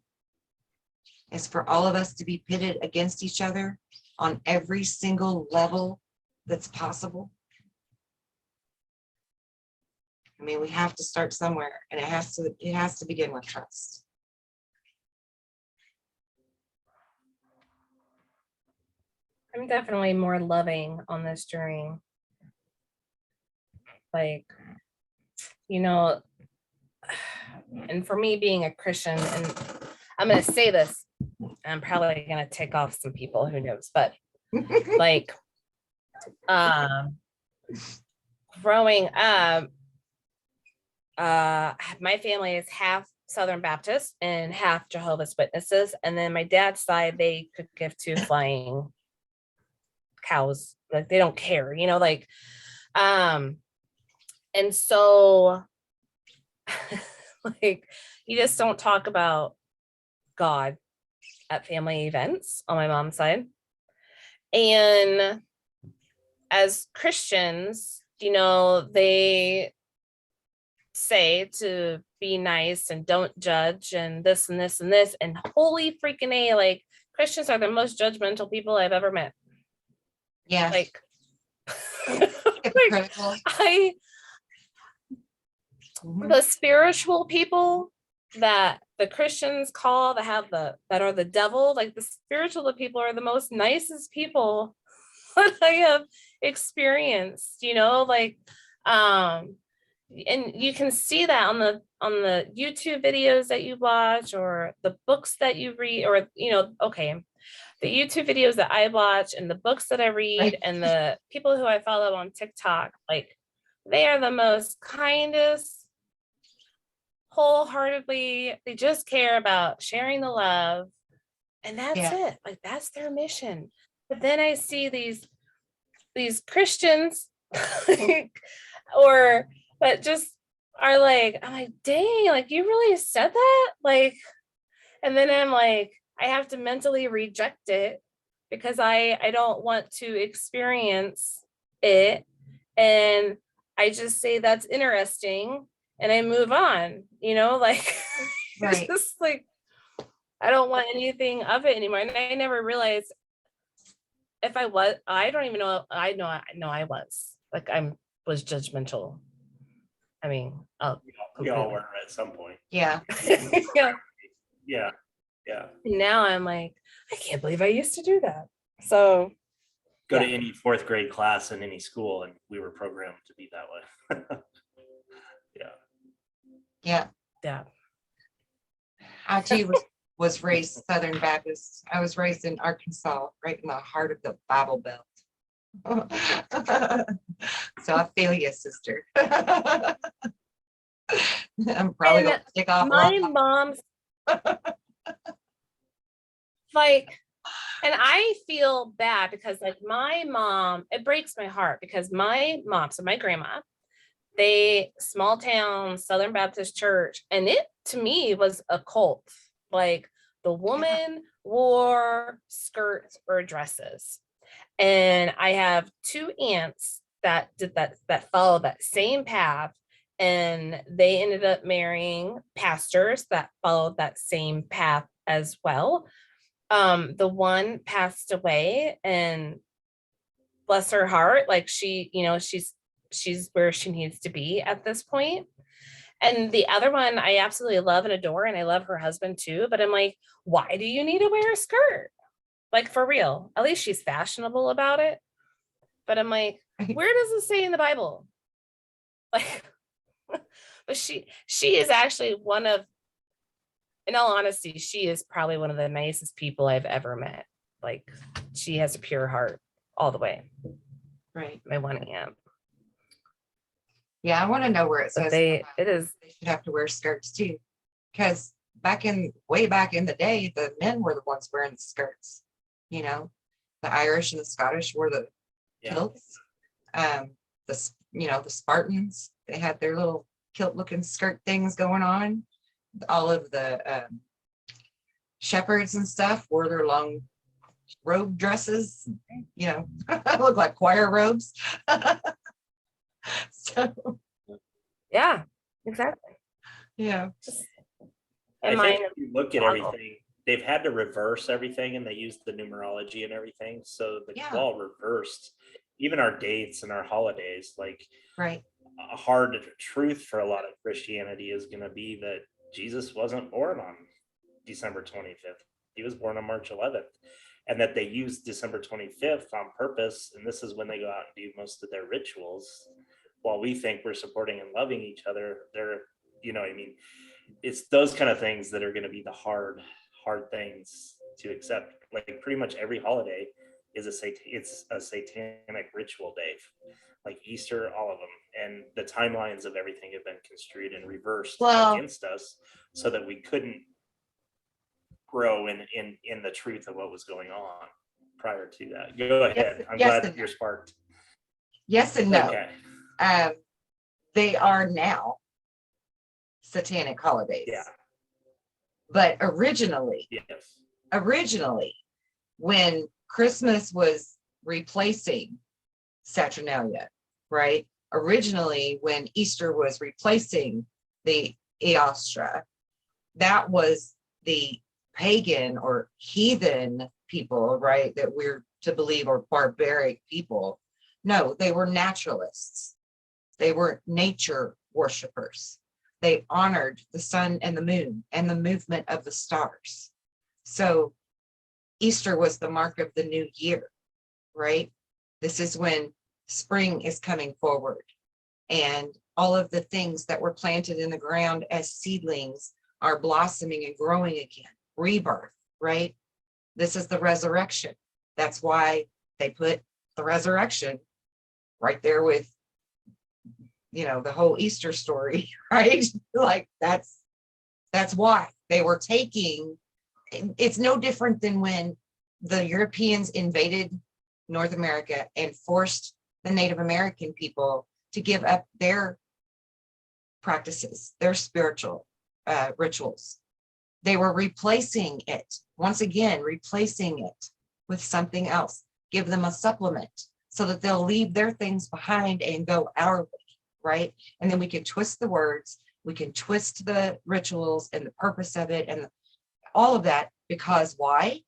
Is for all of us to be pitted against each other on every single level that's possible. I mean, we have to start somewhere, and it has to begin with trust. I'm definitely more loving on this journey. Like, you know, and for me being a Christian, and I'm going to say this, I'm probably going to tick off some people, who knows, but like, growing up, my family is half Southern Baptist and half Jehovah's Witnesses. And then my dad's side, they could give two flying cows. Like they don't care, you know, like, and so like, you just don't talk about God at family events on my mom's side. And as Christians, you know, they say to be nice and don't judge and this and this and this, and holy freaking A, like Christians are the most judgmental people I've ever met. Yeah. Like, Hypocritical. The spiritual people that the Christians call that are the devil, like the spiritual people are the most nicest people that I have experienced, you know, like, and you can see that on the YouTube videos that you watch or the books that you read, or, you know, okay, the YouTube videos that I watch and the books that I read, right, and the people who I follow on TikTok, like they are the most kindest, wholeheartedly, they just care about sharing the love, and that's it. Like that's their mission. But then I see these Christians or but just are like, I'm like, dang, like you really said that? Like, and then I'm like, I have to mentally reject it because I don't want to experience it. And I just say that's interesting and I move on, you know, like, right. Just like, I don't want anything of it anymore. And I never realized if I was, I don't even know, I know I was like, was judgmental. I mean, we all were at some point. Yeah. Yeah. Yeah. Now I'm like, I can't believe I used to do that. So go to any fourth grade class in any school and we were programmed to be that way. Yeah. I too was raised Southern Baptist. I was raised in Arkansas, right in the heart of the Bible Belt. So I feel you, sister. I'm probably gonna stick off. My mom's like, and I feel bad because like my mom, it breaks my heart because my mom, so my grandma, they small town Southern Baptist church, and it to me was a cult. Like the woman wore skirts or dresses. And I have two aunts that did that followed that same path, and they ended up marrying pastors that followed that same path as well. The one passed away, and bless her heart, like she, you know, she's where she needs to be at this point. And the other one I absolutely love and adore, and I love her husband too, but I'm like, why do you need to wear a skirt? Like for real, at least she's fashionable about it. But I'm like, where does it say in the Bible? Like, but she is actually one of, in all honesty, she is probably one of the nicest people I've ever met. Like she has a pure heart all the way. Right. My one aunt. Yeah, I want to know where it But says it is, they should have to wear skirts too. Because way back in the day, the men were the ones wearing the skirts. You know, the Irish and the Scottish wore the Yeah. kilts. The Spartans, they had their little kilt looking skirt things going on. All of the shepherds and stuff wore their long robe dresses, look like choir robes. So yeah, exactly. yeah. I And think mine, if you look at boggle. everything, they've had to reverse everything, and they use the numerology and everything. So the Yeah. all reversed, even our dates and our holidays. Like Right. a hard truth for a lot of Christianity is going to be that Jesus wasn't born on December 25th. He was born on March 11th, and that they use December 25th on purpose. And this is when they go out and do most of their rituals. While we think we're supporting and loving each other, they're, what I mean? It's those kind of things that are going to be the hard things to accept. Like pretty much every holiday is it's a satanic ritual day, like Easter, all of them, and the timelines of everything have been construed and reversed against us, so that we couldn't grow in the truth of what was going on prior to that. Go ahead. I'm glad that you're sparked. Yes and no. Okay. They are now satanic holidays. Yeah. But originally, Yes. when Christmas was replacing Saturnalia, right? Originally, when Easter was replacing the Eostra, that was the pagan or heathen people, right? That we're to believe are barbaric people. No, they were naturalists. They were nature worshipers. They honored the sun and the moon and the movement of the stars. So Easter was the mark of the new year, right? This is when spring is coming forward, and all of the things that were planted in the ground as seedlings are blossoming and growing again. Rebirth, right? This is the resurrection. That's why they put the resurrection right there with, the whole Easter story, right? Like that's why they were taking. It's no different than when the Europeans invaded North America and forced the Native American people to give up their practices, their spiritual rituals. They were replacing it, once again, replacing it with something else. Give them a supplement so that they'll leave their things behind and go our way, right? And then we can twist the words, we can twist the rituals and the purpose of it and all of that, because why?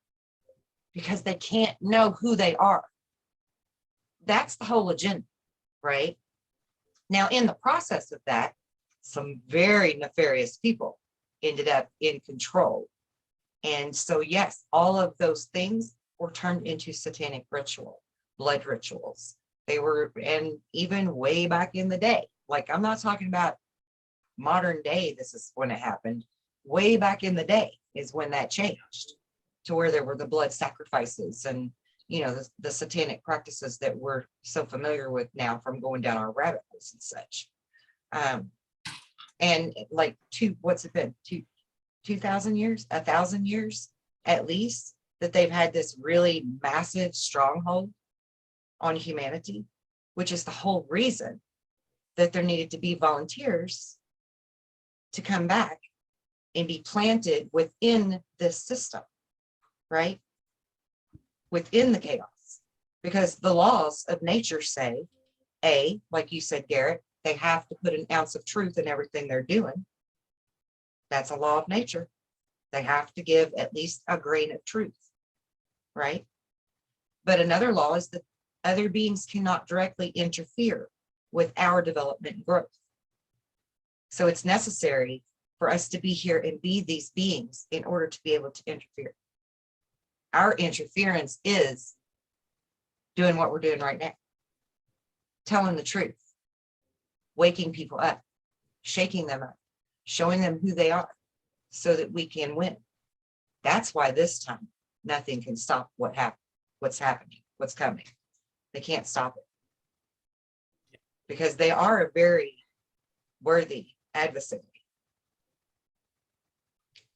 Because they can't know who they are. That's the whole agenda, right? Now, in the process of that, some very nefarious people ended up in control. And so, yes, all of those things were turned into satanic ritual, blood rituals. They were, and even way back in the day, like I'm not talking about modern day, this is when it happened. Way back in the day is when that changed to where there were the blood sacrifices and, the satanic practices that we're so familiar with now from going down our rabbit holes and such. And like what's it been? 2,000 years, 1,000 years at least, that they've had this really massive stronghold on humanity, which is the whole reason that there needed to be volunteers to come back and be planted within this system, right? Within the chaos, because the laws of nature say, like you said, Garrett, they have to put an ounce of truth in everything they're doing. That's a law of nature. They have to give at least a grain of truth, right? But another law is that other beings cannot directly interfere with our development and growth. So it's necessary for us to be here and be these beings in order to be able to interfere. Our interference is doing what we're doing right now, telling the truth, waking people up, shaking them up, showing them who they are so that we can win. That's why this time nothing can stop what's happening, what's coming. They can't stop it because they are a very worthy adversary.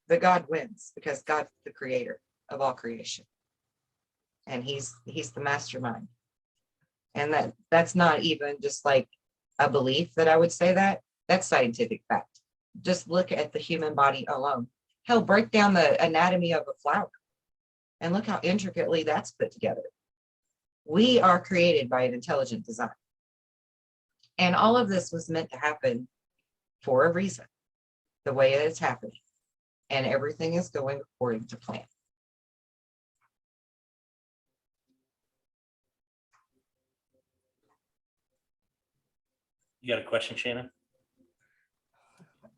But God wins because God's the creator of all creation. And he's the mastermind. And that's not even just like a belief that I would say that. That's scientific fact. Just look at the human body alone. Hell, break down the anatomy of a flower and look how intricately that's put together. We are created by an intelligent design. And all of this was meant to happen for a reason, the way that it's happening. And everything is going according to plan. You got a question, Shannon?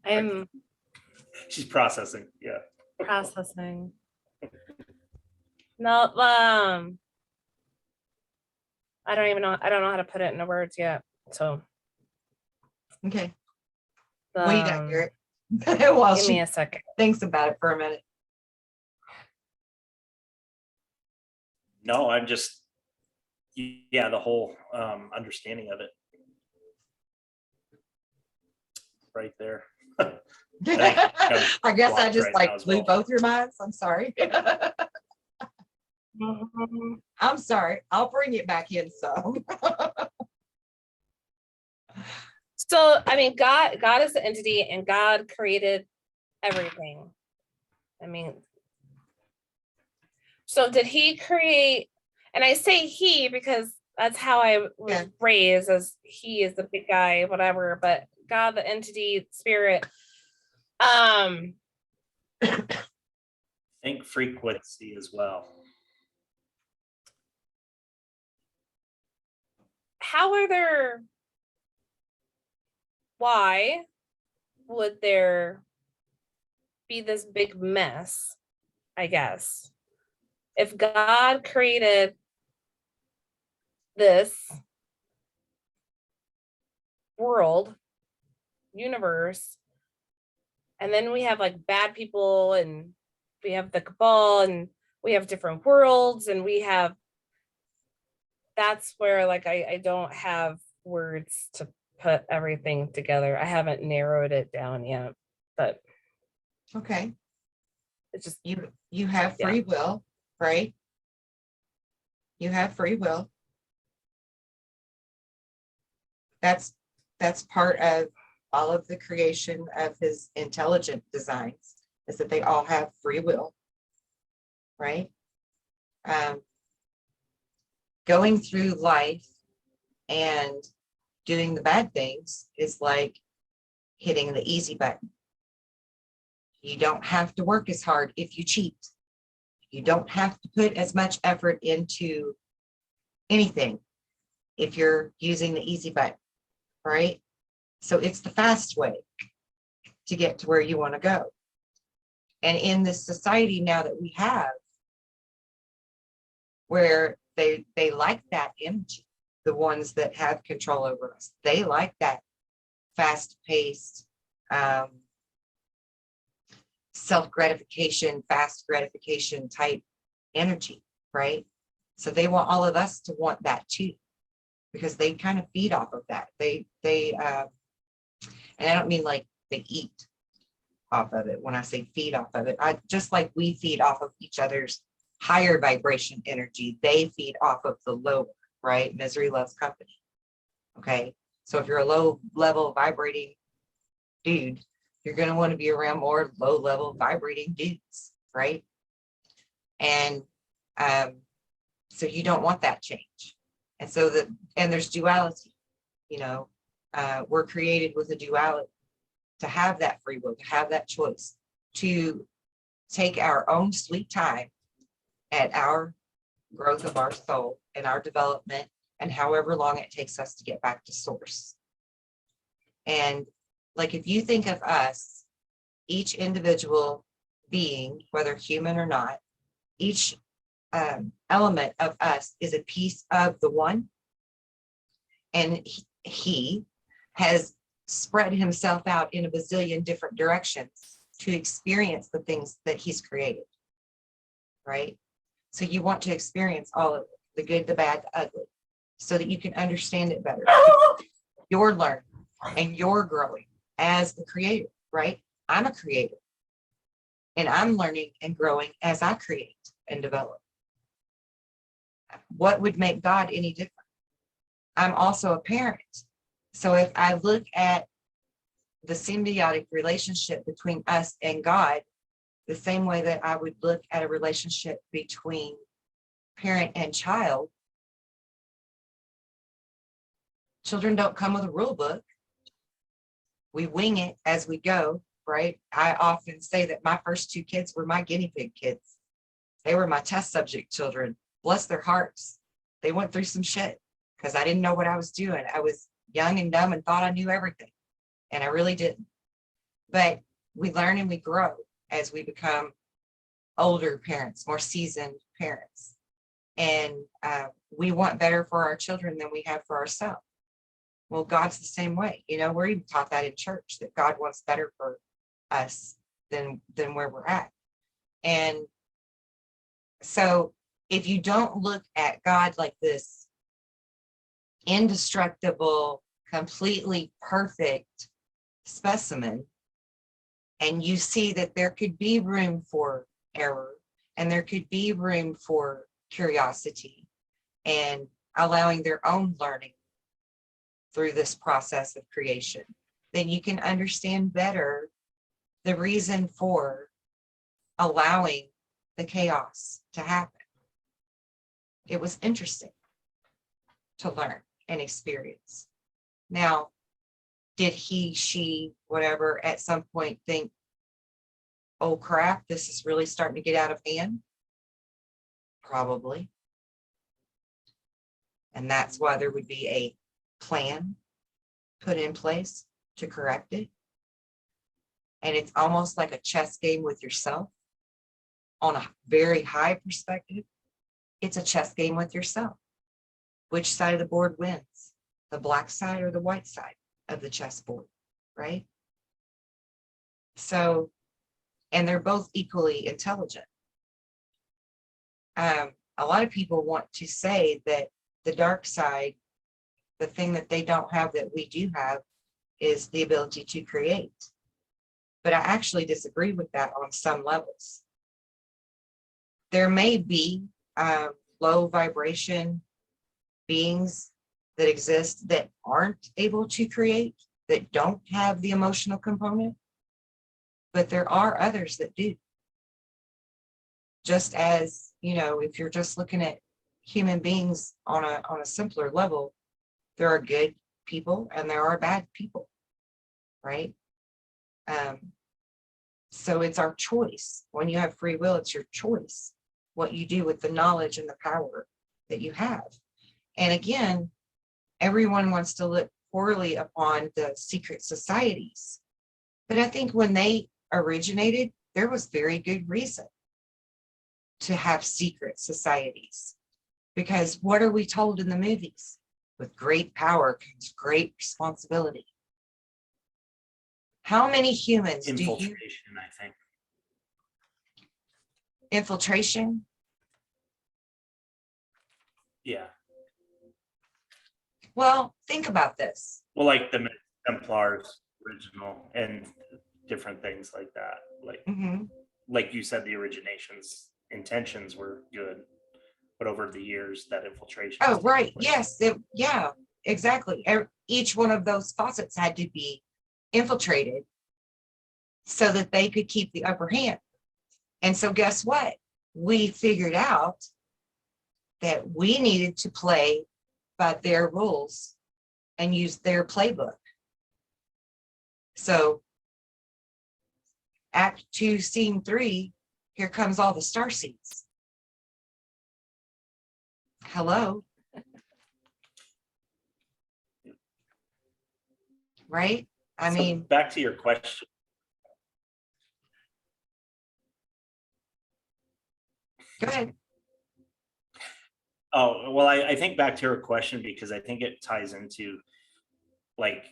I'm She's processing. Yeah. processing. No, I don't even know. I don't know how to put it into words yet. So, Okay. What do you got, Garrett? While give me she a second. thinks about it for a minute. No, I'm just, yeah, the whole understanding of it. Right there. I guess I just right now like as blew well. both your minds. I'm sorry. Mhm. I'm sorry. I'll bring it back in some. So, I mean, God is the entity, and God created everything. I mean, so did he create, and I say he because that's how I was raised, as he is the big guy, whatever, but God, the entity, spirit. Think frequency as well. Why would there be this big mess, I guess, if God created this world, universe, and then we have like bad people, and we have the cabal, and we have different worlds, and that's where like I don't have words to put everything together. I haven't narrowed it down yet, but Okay. it's just, You have free will, right? You have free will. That's part of all of the creation of his intelligent designs, is that they all have free will, right? Going through life and doing the bad things is like hitting the easy button. You don't have to work as hard if you cheat. You don't have to put as much effort into anything if you're using the easy button, right? So it's the fast way to get to where you want to go. And in this society now that we have, where they like that energy, the ones that have control over us, they like that fast-paced, self-gratification, fast gratification type energy, right? So they want all of us to want that too, because they kind of feed off of that. They and I don't mean like they eat off of it. When I say feed off of it, just like we feed off of each other's higher vibration energy, they feed off of the lower, right? Misery loves company. Okay. So if you're a low level vibrating dude, you're going to want to be around more low level vibrating dudes, right? And so you don't want that change. And so and there's duality, you know, we're created with a duality to have that free will, to have that choice, to take our own sweet time at our growth of our soul and our development, and however long it takes us to get back to source. And like, if you think of us, each individual being, whether human or not, each element of us is a piece of the one, and he has spread himself out in a bazillion different directions to experience the things that he's created, right? So you want to experience all of it, the good, the bad, the ugly, so that you can understand it better. You're learning and you're growing, as the creator, right? I'm a creator and I'm learning and growing as I create and develop. What would make God any different? I'm also a parent. So if I look at the symbiotic relationship between us and God, the same way that I would look at a relationship between parent and child, children don't come with a rule book. We wing it as we go, right? I often say that my first two kids were my guinea pig kids. They were my test subject children. Bless their hearts. They went through some shit because I didn't know what I was doing. I was young and dumb and thought I knew everything. And I really didn't. But we learn and we grow as we become older parents, more seasoned parents. And we want better for our children than we have for ourselves. Well, God's the same way. You know, we're even taught that in church, that God wants better for us than where we're at. And so if you don't look at God like this indestructible, completely perfect specimen, and you see that there could be room for error and there could be room for curiosity and allowing their own learning through this process of creation, then you can understand better the reason for allowing the chaos to happen. It was interesting to learn and experience. Now, did he, she, whatever, at some point think, oh crap, this is really starting to get out of hand? Probably. And that's why there would be a plan put in place to correct it. And it's almost like a chess game with yourself. On a very high perspective, it's a chess game with yourself. Which side of the board wins? The black side or the white side of the chessboard, right? So, and they're both equally intelligent. A lot of people want to say that the dark side, the thing that they don't have that we do have, is the ability to create. But I actually disagree with that on some levels. There may be low vibration beings that exist that aren't able to create, that don't have the emotional component, but there are others that do. Just as, you know, if you're just looking at human beings on a simpler level, there are good people and there are bad people, right? So it's our choice. When you have free will, it's your choice what you do with the knowledge and the power that you have. And again, everyone wants to look poorly upon the secret societies. But I think when they originated, there was very good reason to have secret societies. Because what are we told in the movies? With great power comes great responsibility. How many humans do you... Infiltration, I think. Infiltration? Yeah. Well, think about this. Well, like the Templars original and different things like that. Like you said, the originations intentions were good, but over the years that infiltration. Oh, right. Yes. Yeah, exactly. Each one of those faucets had to be infiltrated so that they could keep the upper hand. And so guess what? We figured out that we needed to play by their rules and use their playbook. So Act 2, Scene 3, here comes all the starseeds. Hello. Right? I mean, back to your question. Go ahead. Oh, well, I think back to your question because I think it ties into like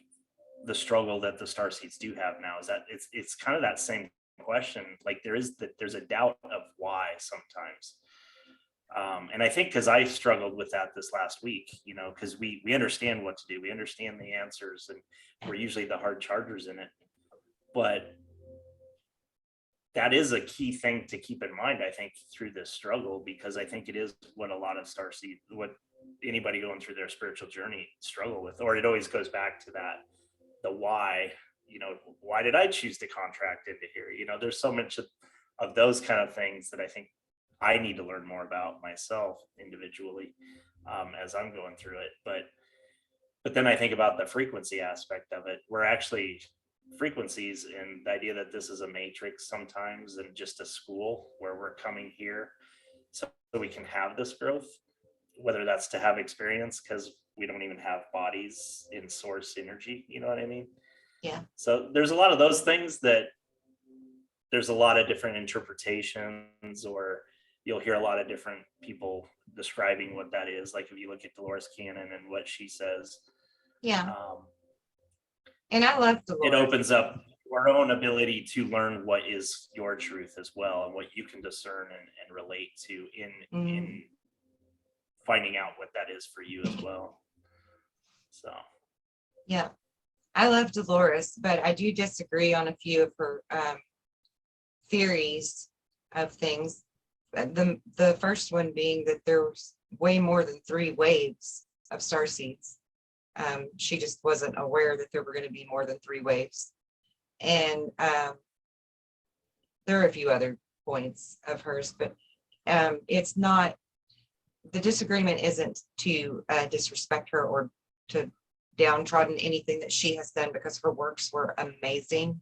the struggle that the starseeds do have now, is that it's kind of that same question. Like there's a doubt of why sometimes. And I think because I struggled with that this last week, you know, because we understand what to do, we understand the answers, and we're usually the hard chargers in it. But that is a key thing to keep in mind, I think, through this struggle, because I think it is what a lot of starseed, what anybody going through their spiritual journey struggle with, or it always goes back to that, the why, you know, why did I choose to contract into here? You know, there's so much of those kind of things that I think I need to learn more about myself individually, as I'm going through it. But then I think about the frequency aspect of it. We're actually frequencies, and the idea that this is a matrix sometimes and just a school where we're coming here so we can have this growth, whether that's to have experience, because we don't even have bodies in source energy, you know what I mean? Yeah. So there's a lot of those things that there's a lot of different interpretations, or you'll hear a lot of different people describing what that is. Like if you look at Dolores Cannon and what she says, Yeah. And I love Dolores. it opens up our own ability to learn what is your truth as well, and what you can discern and relate to in finding out what that is for you as well. So yeah, I love Dolores, but I do disagree on a few of her theories of things. The first one being that there's way more than 3 waves of starseeds. She just wasn't aware that there were going to be more than 3 waves. And there are a few other points of hers, but it's not, the disagreement isn't to disrespect her or to downtrodden anything that she has done, because her works were amazing.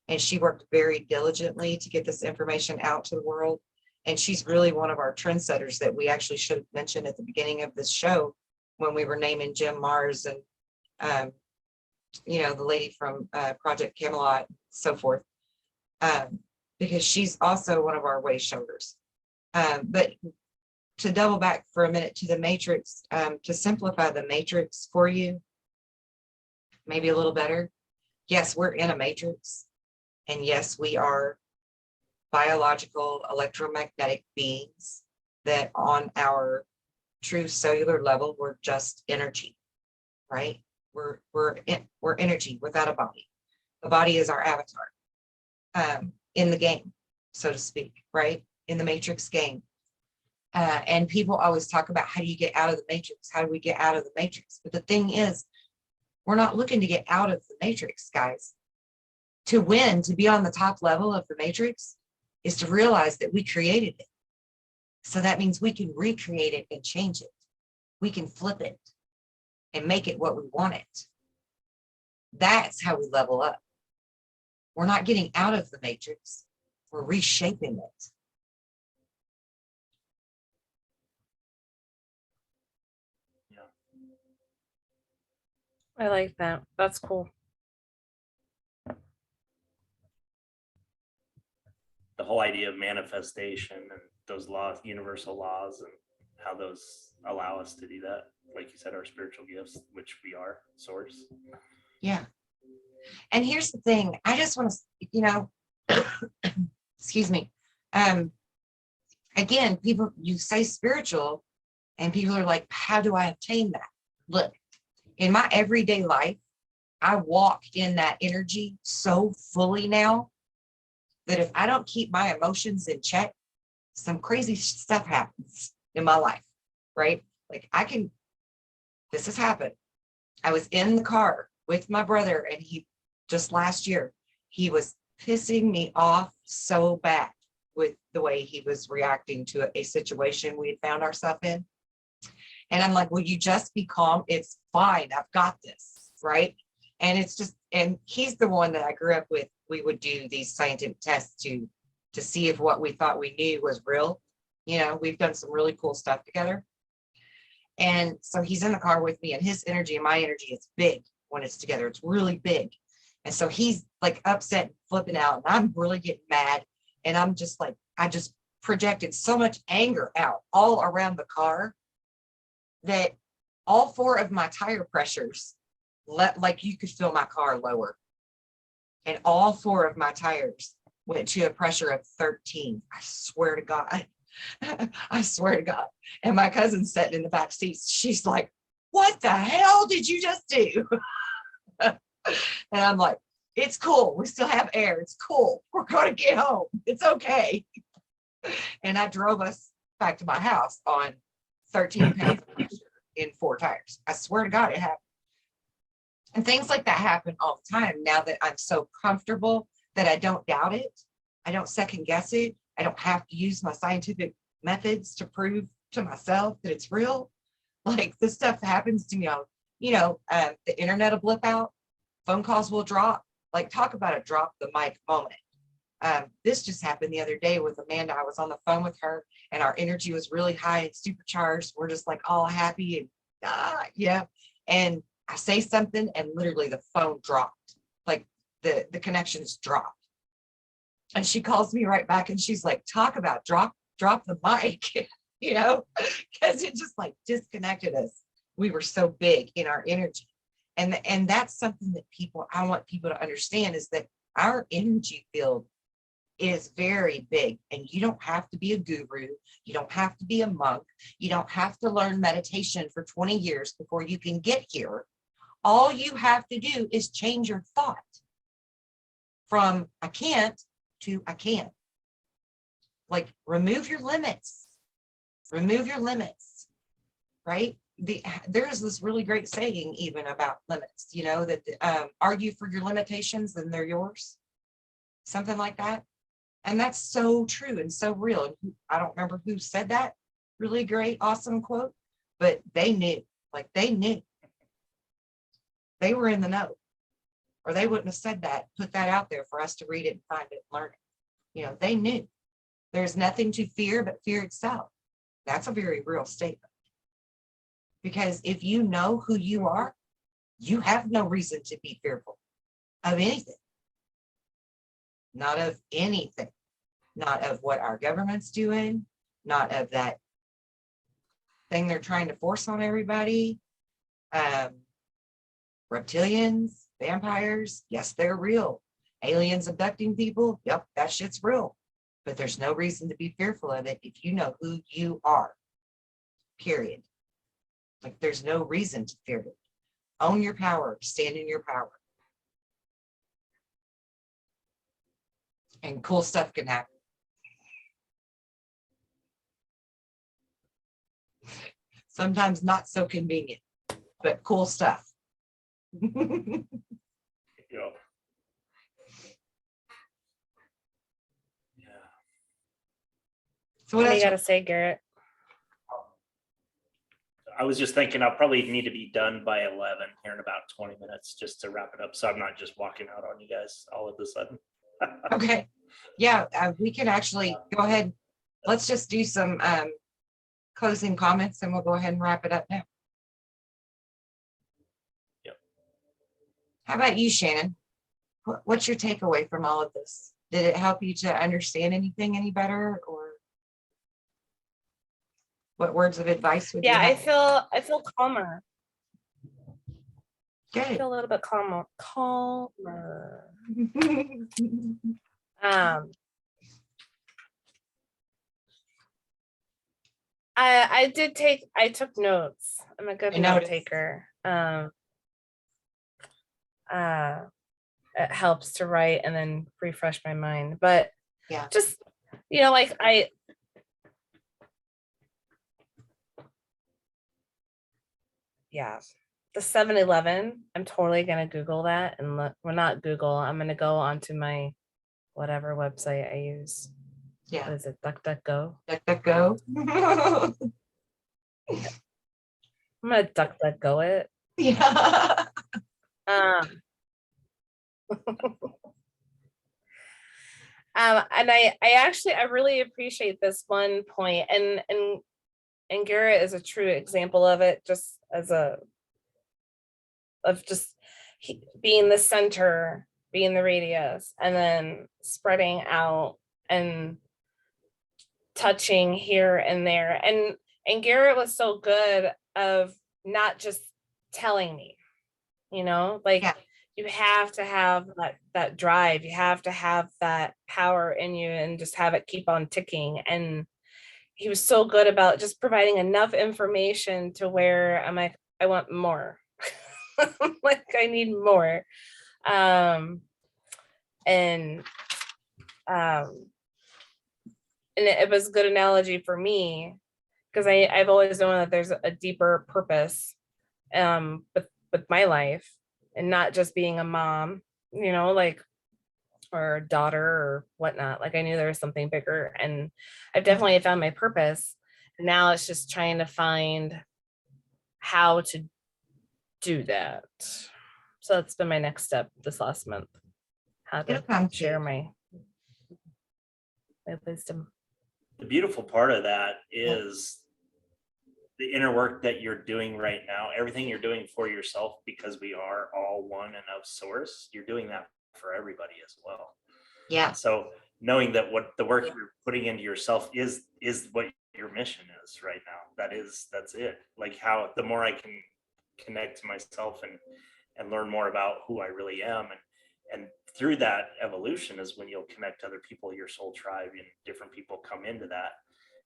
And she worked very diligently to get this information out to the world. And she's really one of our trendsetters that we actually should have mentioned at the beginning of this show when we were naming Jim Mars and, you know, the lady from Project Camelot, so forth, because she's also one of our way showers. But to double back for a minute to the matrix, to simplify the matrix for you, maybe a little better. Yes, we're in a matrix. And yes, we are biological electromagnetic beings that on our true cellular level, we're just energy, right? We're energy without a body. The body is our avatar in the game, so to speak, right? In the matrix game. And people always talk about, how do you get out of the matrix? How do we get out of the matrix? But the thing is, we're not looking to get out of the matrix, guys. To win, to be on the top level of the matrix, is to realize that we created it. So that means we can recreate it and change it. We can flip it and make it what we want it. That's how we level up. We're not getting out of the matrix. We're reshaping it. I like that. That's cool. the whole idea of manifestation and those laws, universal laws, and how those allow us to do that. Like you said, our spiritual gifts, which we are source. Yeah. And here's the thing. I just want to, excuse me. Again, people, you say spiritual and people are like, how do I obtain that? Look, in my everyday life, I walk in that energy so fully now that if I don't keep my emotions in check, some crazy stuff happens in my life, right? Like this has happened. I was in the car with my brother, and just last year, he was pissing me off so bad with the way he was reacting to a situation we had found ourselves in. And I'm like, will you just be calm? It's fine. I've got this, right? And it's just, and he's the one that I grew up with. We would do these scientific tests to see if what we thought we knew was real. You know, we've done some really cool stuff together. And so he's in the car with me, and his energy and my energy is big when it's together. It's really big. And so he's like upset and flipping out, and I'm really getting mad. And I'm just like, I just projected so much anger out all around the car that all 4 of my tire pressures, like you could feel my car lower. And all 4 of my tires went to a pressure of 13. I swear to God. I swear to God. And my cousin's sitting in the back seat. She's like, what the hell did you just do? And I'm like, it's cool. We still have air. It's cool. We're going to get home. It's okay. And I drove us back to my house on 13 pounds of pressure in 4 tires. I swear to God, it happened. And things like that happen all the time now that I'm so comfortable that I don't doubt it. I don't second guess it. I don't have to use my scientific methods to prove to myself that it's real. Like this stuff happens to me. The internet will blip out, phone calls will drop. Like talk about a drop the mic moment. This just happened the other day with Amanda. I was on the phone with her and our energy was really high and supercharged. We're just like all happy and yeah. And I say something and literally the phone dropped. Like the connections dropped. And she calls me right back and she's like, talk about drop the mic, because it just like disconnected us. We were so big in our energy. And that's something that I want people to understand is that our energy field is very big, and you don't have to be a guru. You don't have to be a monk. You don't have to learn meditation for 20 years before you can get here. All you have to do is change your thought from I can't to I can. Like remove your limits, right? There's this really great saying even about limits, that argue for your limitations and they're yours, something like that. And that's so true and so real. And I don't remember who said that really great, awesome quote, but they knew, they were in the know, or they wouldn't have said that, put that out there for us to read it and find it and learn it. They knew there's nothing to fear but fear itself. That's a very real statement. Because if you know who you are, you have no reason to be fearful of anything. Not of anything. Not of what our government's doing, not of that thing they're trying to force on everybody. Reptilians, vampires, yes, they're real. Aliens abducting people, yep, that shit's real. But there's no reason to be fearful of it if you know who you are, period. Like there's no reason to fear it. Own your power, stand in your power. And cool stuff can happen. Sometimes not so convenient, but cool stuff. Yeah. So What what do else you got to say, Garrett? I was just thinking I'll probably need to be done by 11 here in about 20 minutes just to wrap it up. So I'm not just walking out on you guys all of a sudden. Okay. Yeah, we can actually go ahead. Let's just do some closing comments and we'll go ahead and wrap it up now. Yep. How about you, Shannon? What's your takeaway from all of this? Did it help you to understand anything any better, or what words of advice would you Yeah, have? I feel calmer. I Good. feel a little bit calmer. I took notes. I'm a good note taker. It helps to write and then refresh my mind. But yeah, just, the 7-Eleven, I'm totally going to Google that and look, well, not Google, I'm going to go onto my whatever website I use. Yeah. What is it? DuckDuckGo? DuckDuckGo. I'm going to DuckDuckGo it. Yeah. And I really appreciate this one point, and Garrett is a true example of it, just as being the center, being the radius, and then spreading out and touching here and there. And Garrett was so good of not just telling me, Yeah. you have to have that drive, you have to have that power in you and just have it keep on ticking. And he was so good about just providing enough information to where I'm like, I want more. Like, I need more. And it was a good analogy for me, because I've always known that there's a deeper purpose with my life, and not just being a mom, like, or a daughter or whatnot. Like, I knew there was something bigger, and I've definitely found my purpose. Now it's just trying to find how to do that. So that's been my next step this last month. How to It'll come to share you. my wisdom. The beautiful part of that is the inner work that you're doing right now, everything you're doing for yourself, because we are all one and of source, you're doing that for everybody as well. Yeah. So knowing that what the work you're putting into yourself is what your mission is right now. That's it. Like, how the more I can connect to myself and learn more about who I really am, and through that evolution is when you'll connect to other people, your soul tribe, and different people come into that,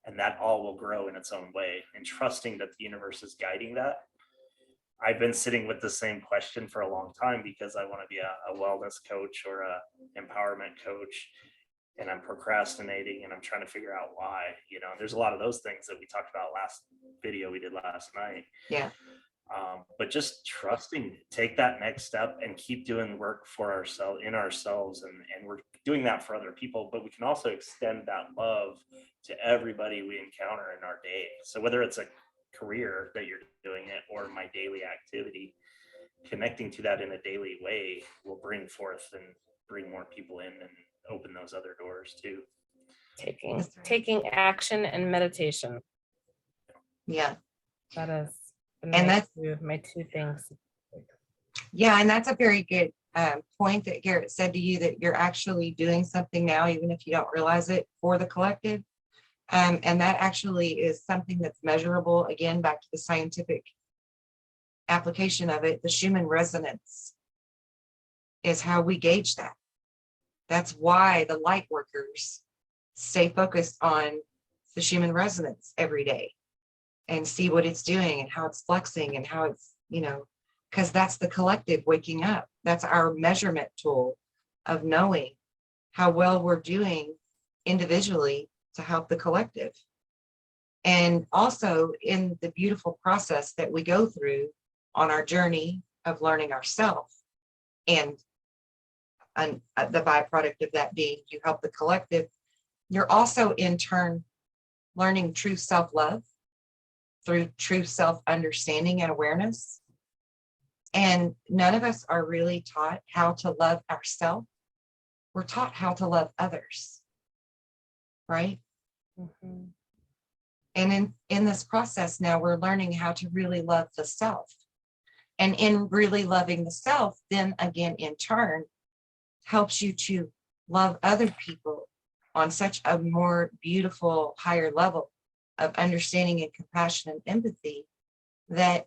and that all will grow in its own way, and trusting that the universe is guiding that. I've been sitting with the same question for a long time, because I want to be a wellness coach or a empowerment coach, and I'm procrastinating, and I'm trying to figure out why. There's a lot of those things that we talked about last video we did last night. Yeah. But just trusting, take that next step and keep doing work for ourselves, and we're doing that for other people, but we can also extend that love to everybody we encounter in our day. So whether it's a career that you're doing it or my daily activity, connecting to that in a daily way will bring forth and bring more people in and open those other doors too. Taking action and meditation. Yeah. That is, And that's my two things. Yeah, and that's a very good point that Garrett said to you, that you're actually doing something now, even if you don't realize it, for the collective. And that actually is something that's measurable. Again, back to the scientific application of it, the Schumann resonance is how we gauge that. That's why the light workers stay focused on the Schumann resonance every day and see what it's doing and how it's flexing and how it's, because that's the collective waking up. That's our measurement tool of knowing how well we're doing individually to help the collective. And also in the beautiful process that we go through on our journey of learning ourselves, and the byproduct of that being you help the collective, you're also in turn learning true self-love through true self-understanding and awareness. And none of us are really taught how to love ourselves. We're taught how to love others, right? Mm-hmm. And in this process now, we're learning how to really love the self. And in really loving the self, then again, in turn, helps you to love other people on such a more beautiful, higher level of understanding and compassion and empathy, that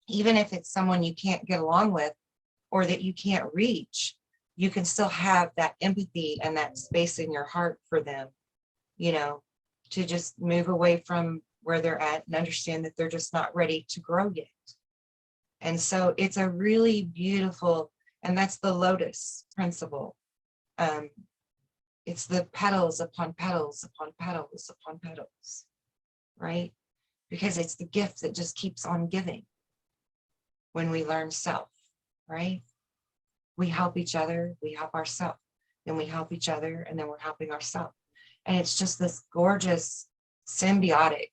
even if it's someone you can't get along with or that you can't reach, you can still have that empathy and that space in your heart for them, to just move away from where they're at and understand that they're just not ready to grow yet. And so it's a really beautiful, and that's the lotus principle. It's the petals upon petals upon petals upon petals, right? Because it's the gift that just keeps on giving when we learn self, right? We help each other, we help ourselves, then we help each other, and then we're helping ourselves. And it's just this gorgeous symbiotic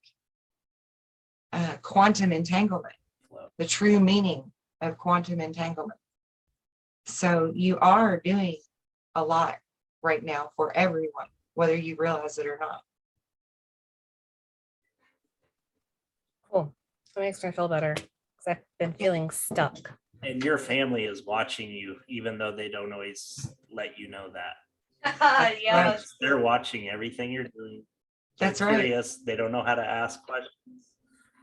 quantum entanglement, the true meaning of quantum entanglement. So you are doing a lot right now for everyone, whether you realize it or not. Cool. That makes me feel better, because I've been feeling stuck. And your family is watching you, even though they don't always let you know that. Yeah. Right. They're watching everything you're doing. They're That's right. curious. They don't know how to ask questions,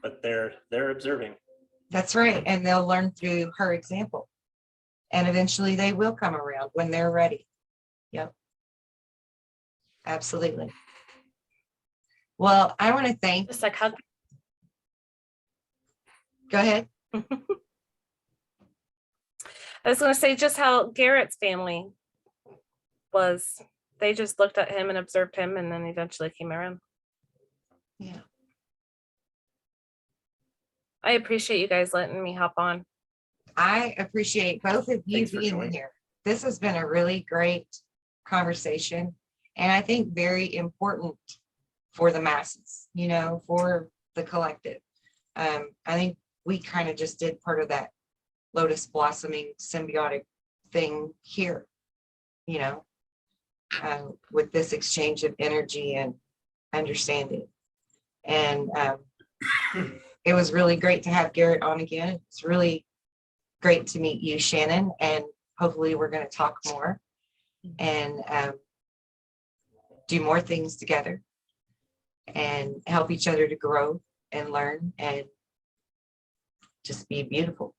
but they're observing. That's right. And they'll learn through her example. And eventually they will come around when they're ready. Yep. Absolutely. Well, I want to thank, Just like how go ahead. I was going to say just how Garrett's family was. They just looked at him and observed him and then eventually came around. Yeah. I appreciate you guys letting me hop on. I appreciate both of you Thanks for being joining. here. This has been a really great conversation, and I think very important for the masses, you know, for the collective. I think we kind of just did part of that lotus blossoming symbiotic thing here, you know, with this exchange of energy and understanding. And it was really great to have Garrett on again. It's really great to meet you, Shannon, and hopefully we're going to talk more and do more things together and help each other to grow and learn and just be beautiful,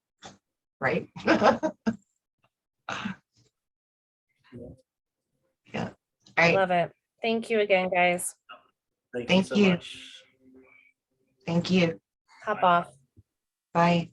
right? Yeah. All right. Love it. Thank you again, guys. Thank you Thank so you. much. Thank you. Hop off. Bye.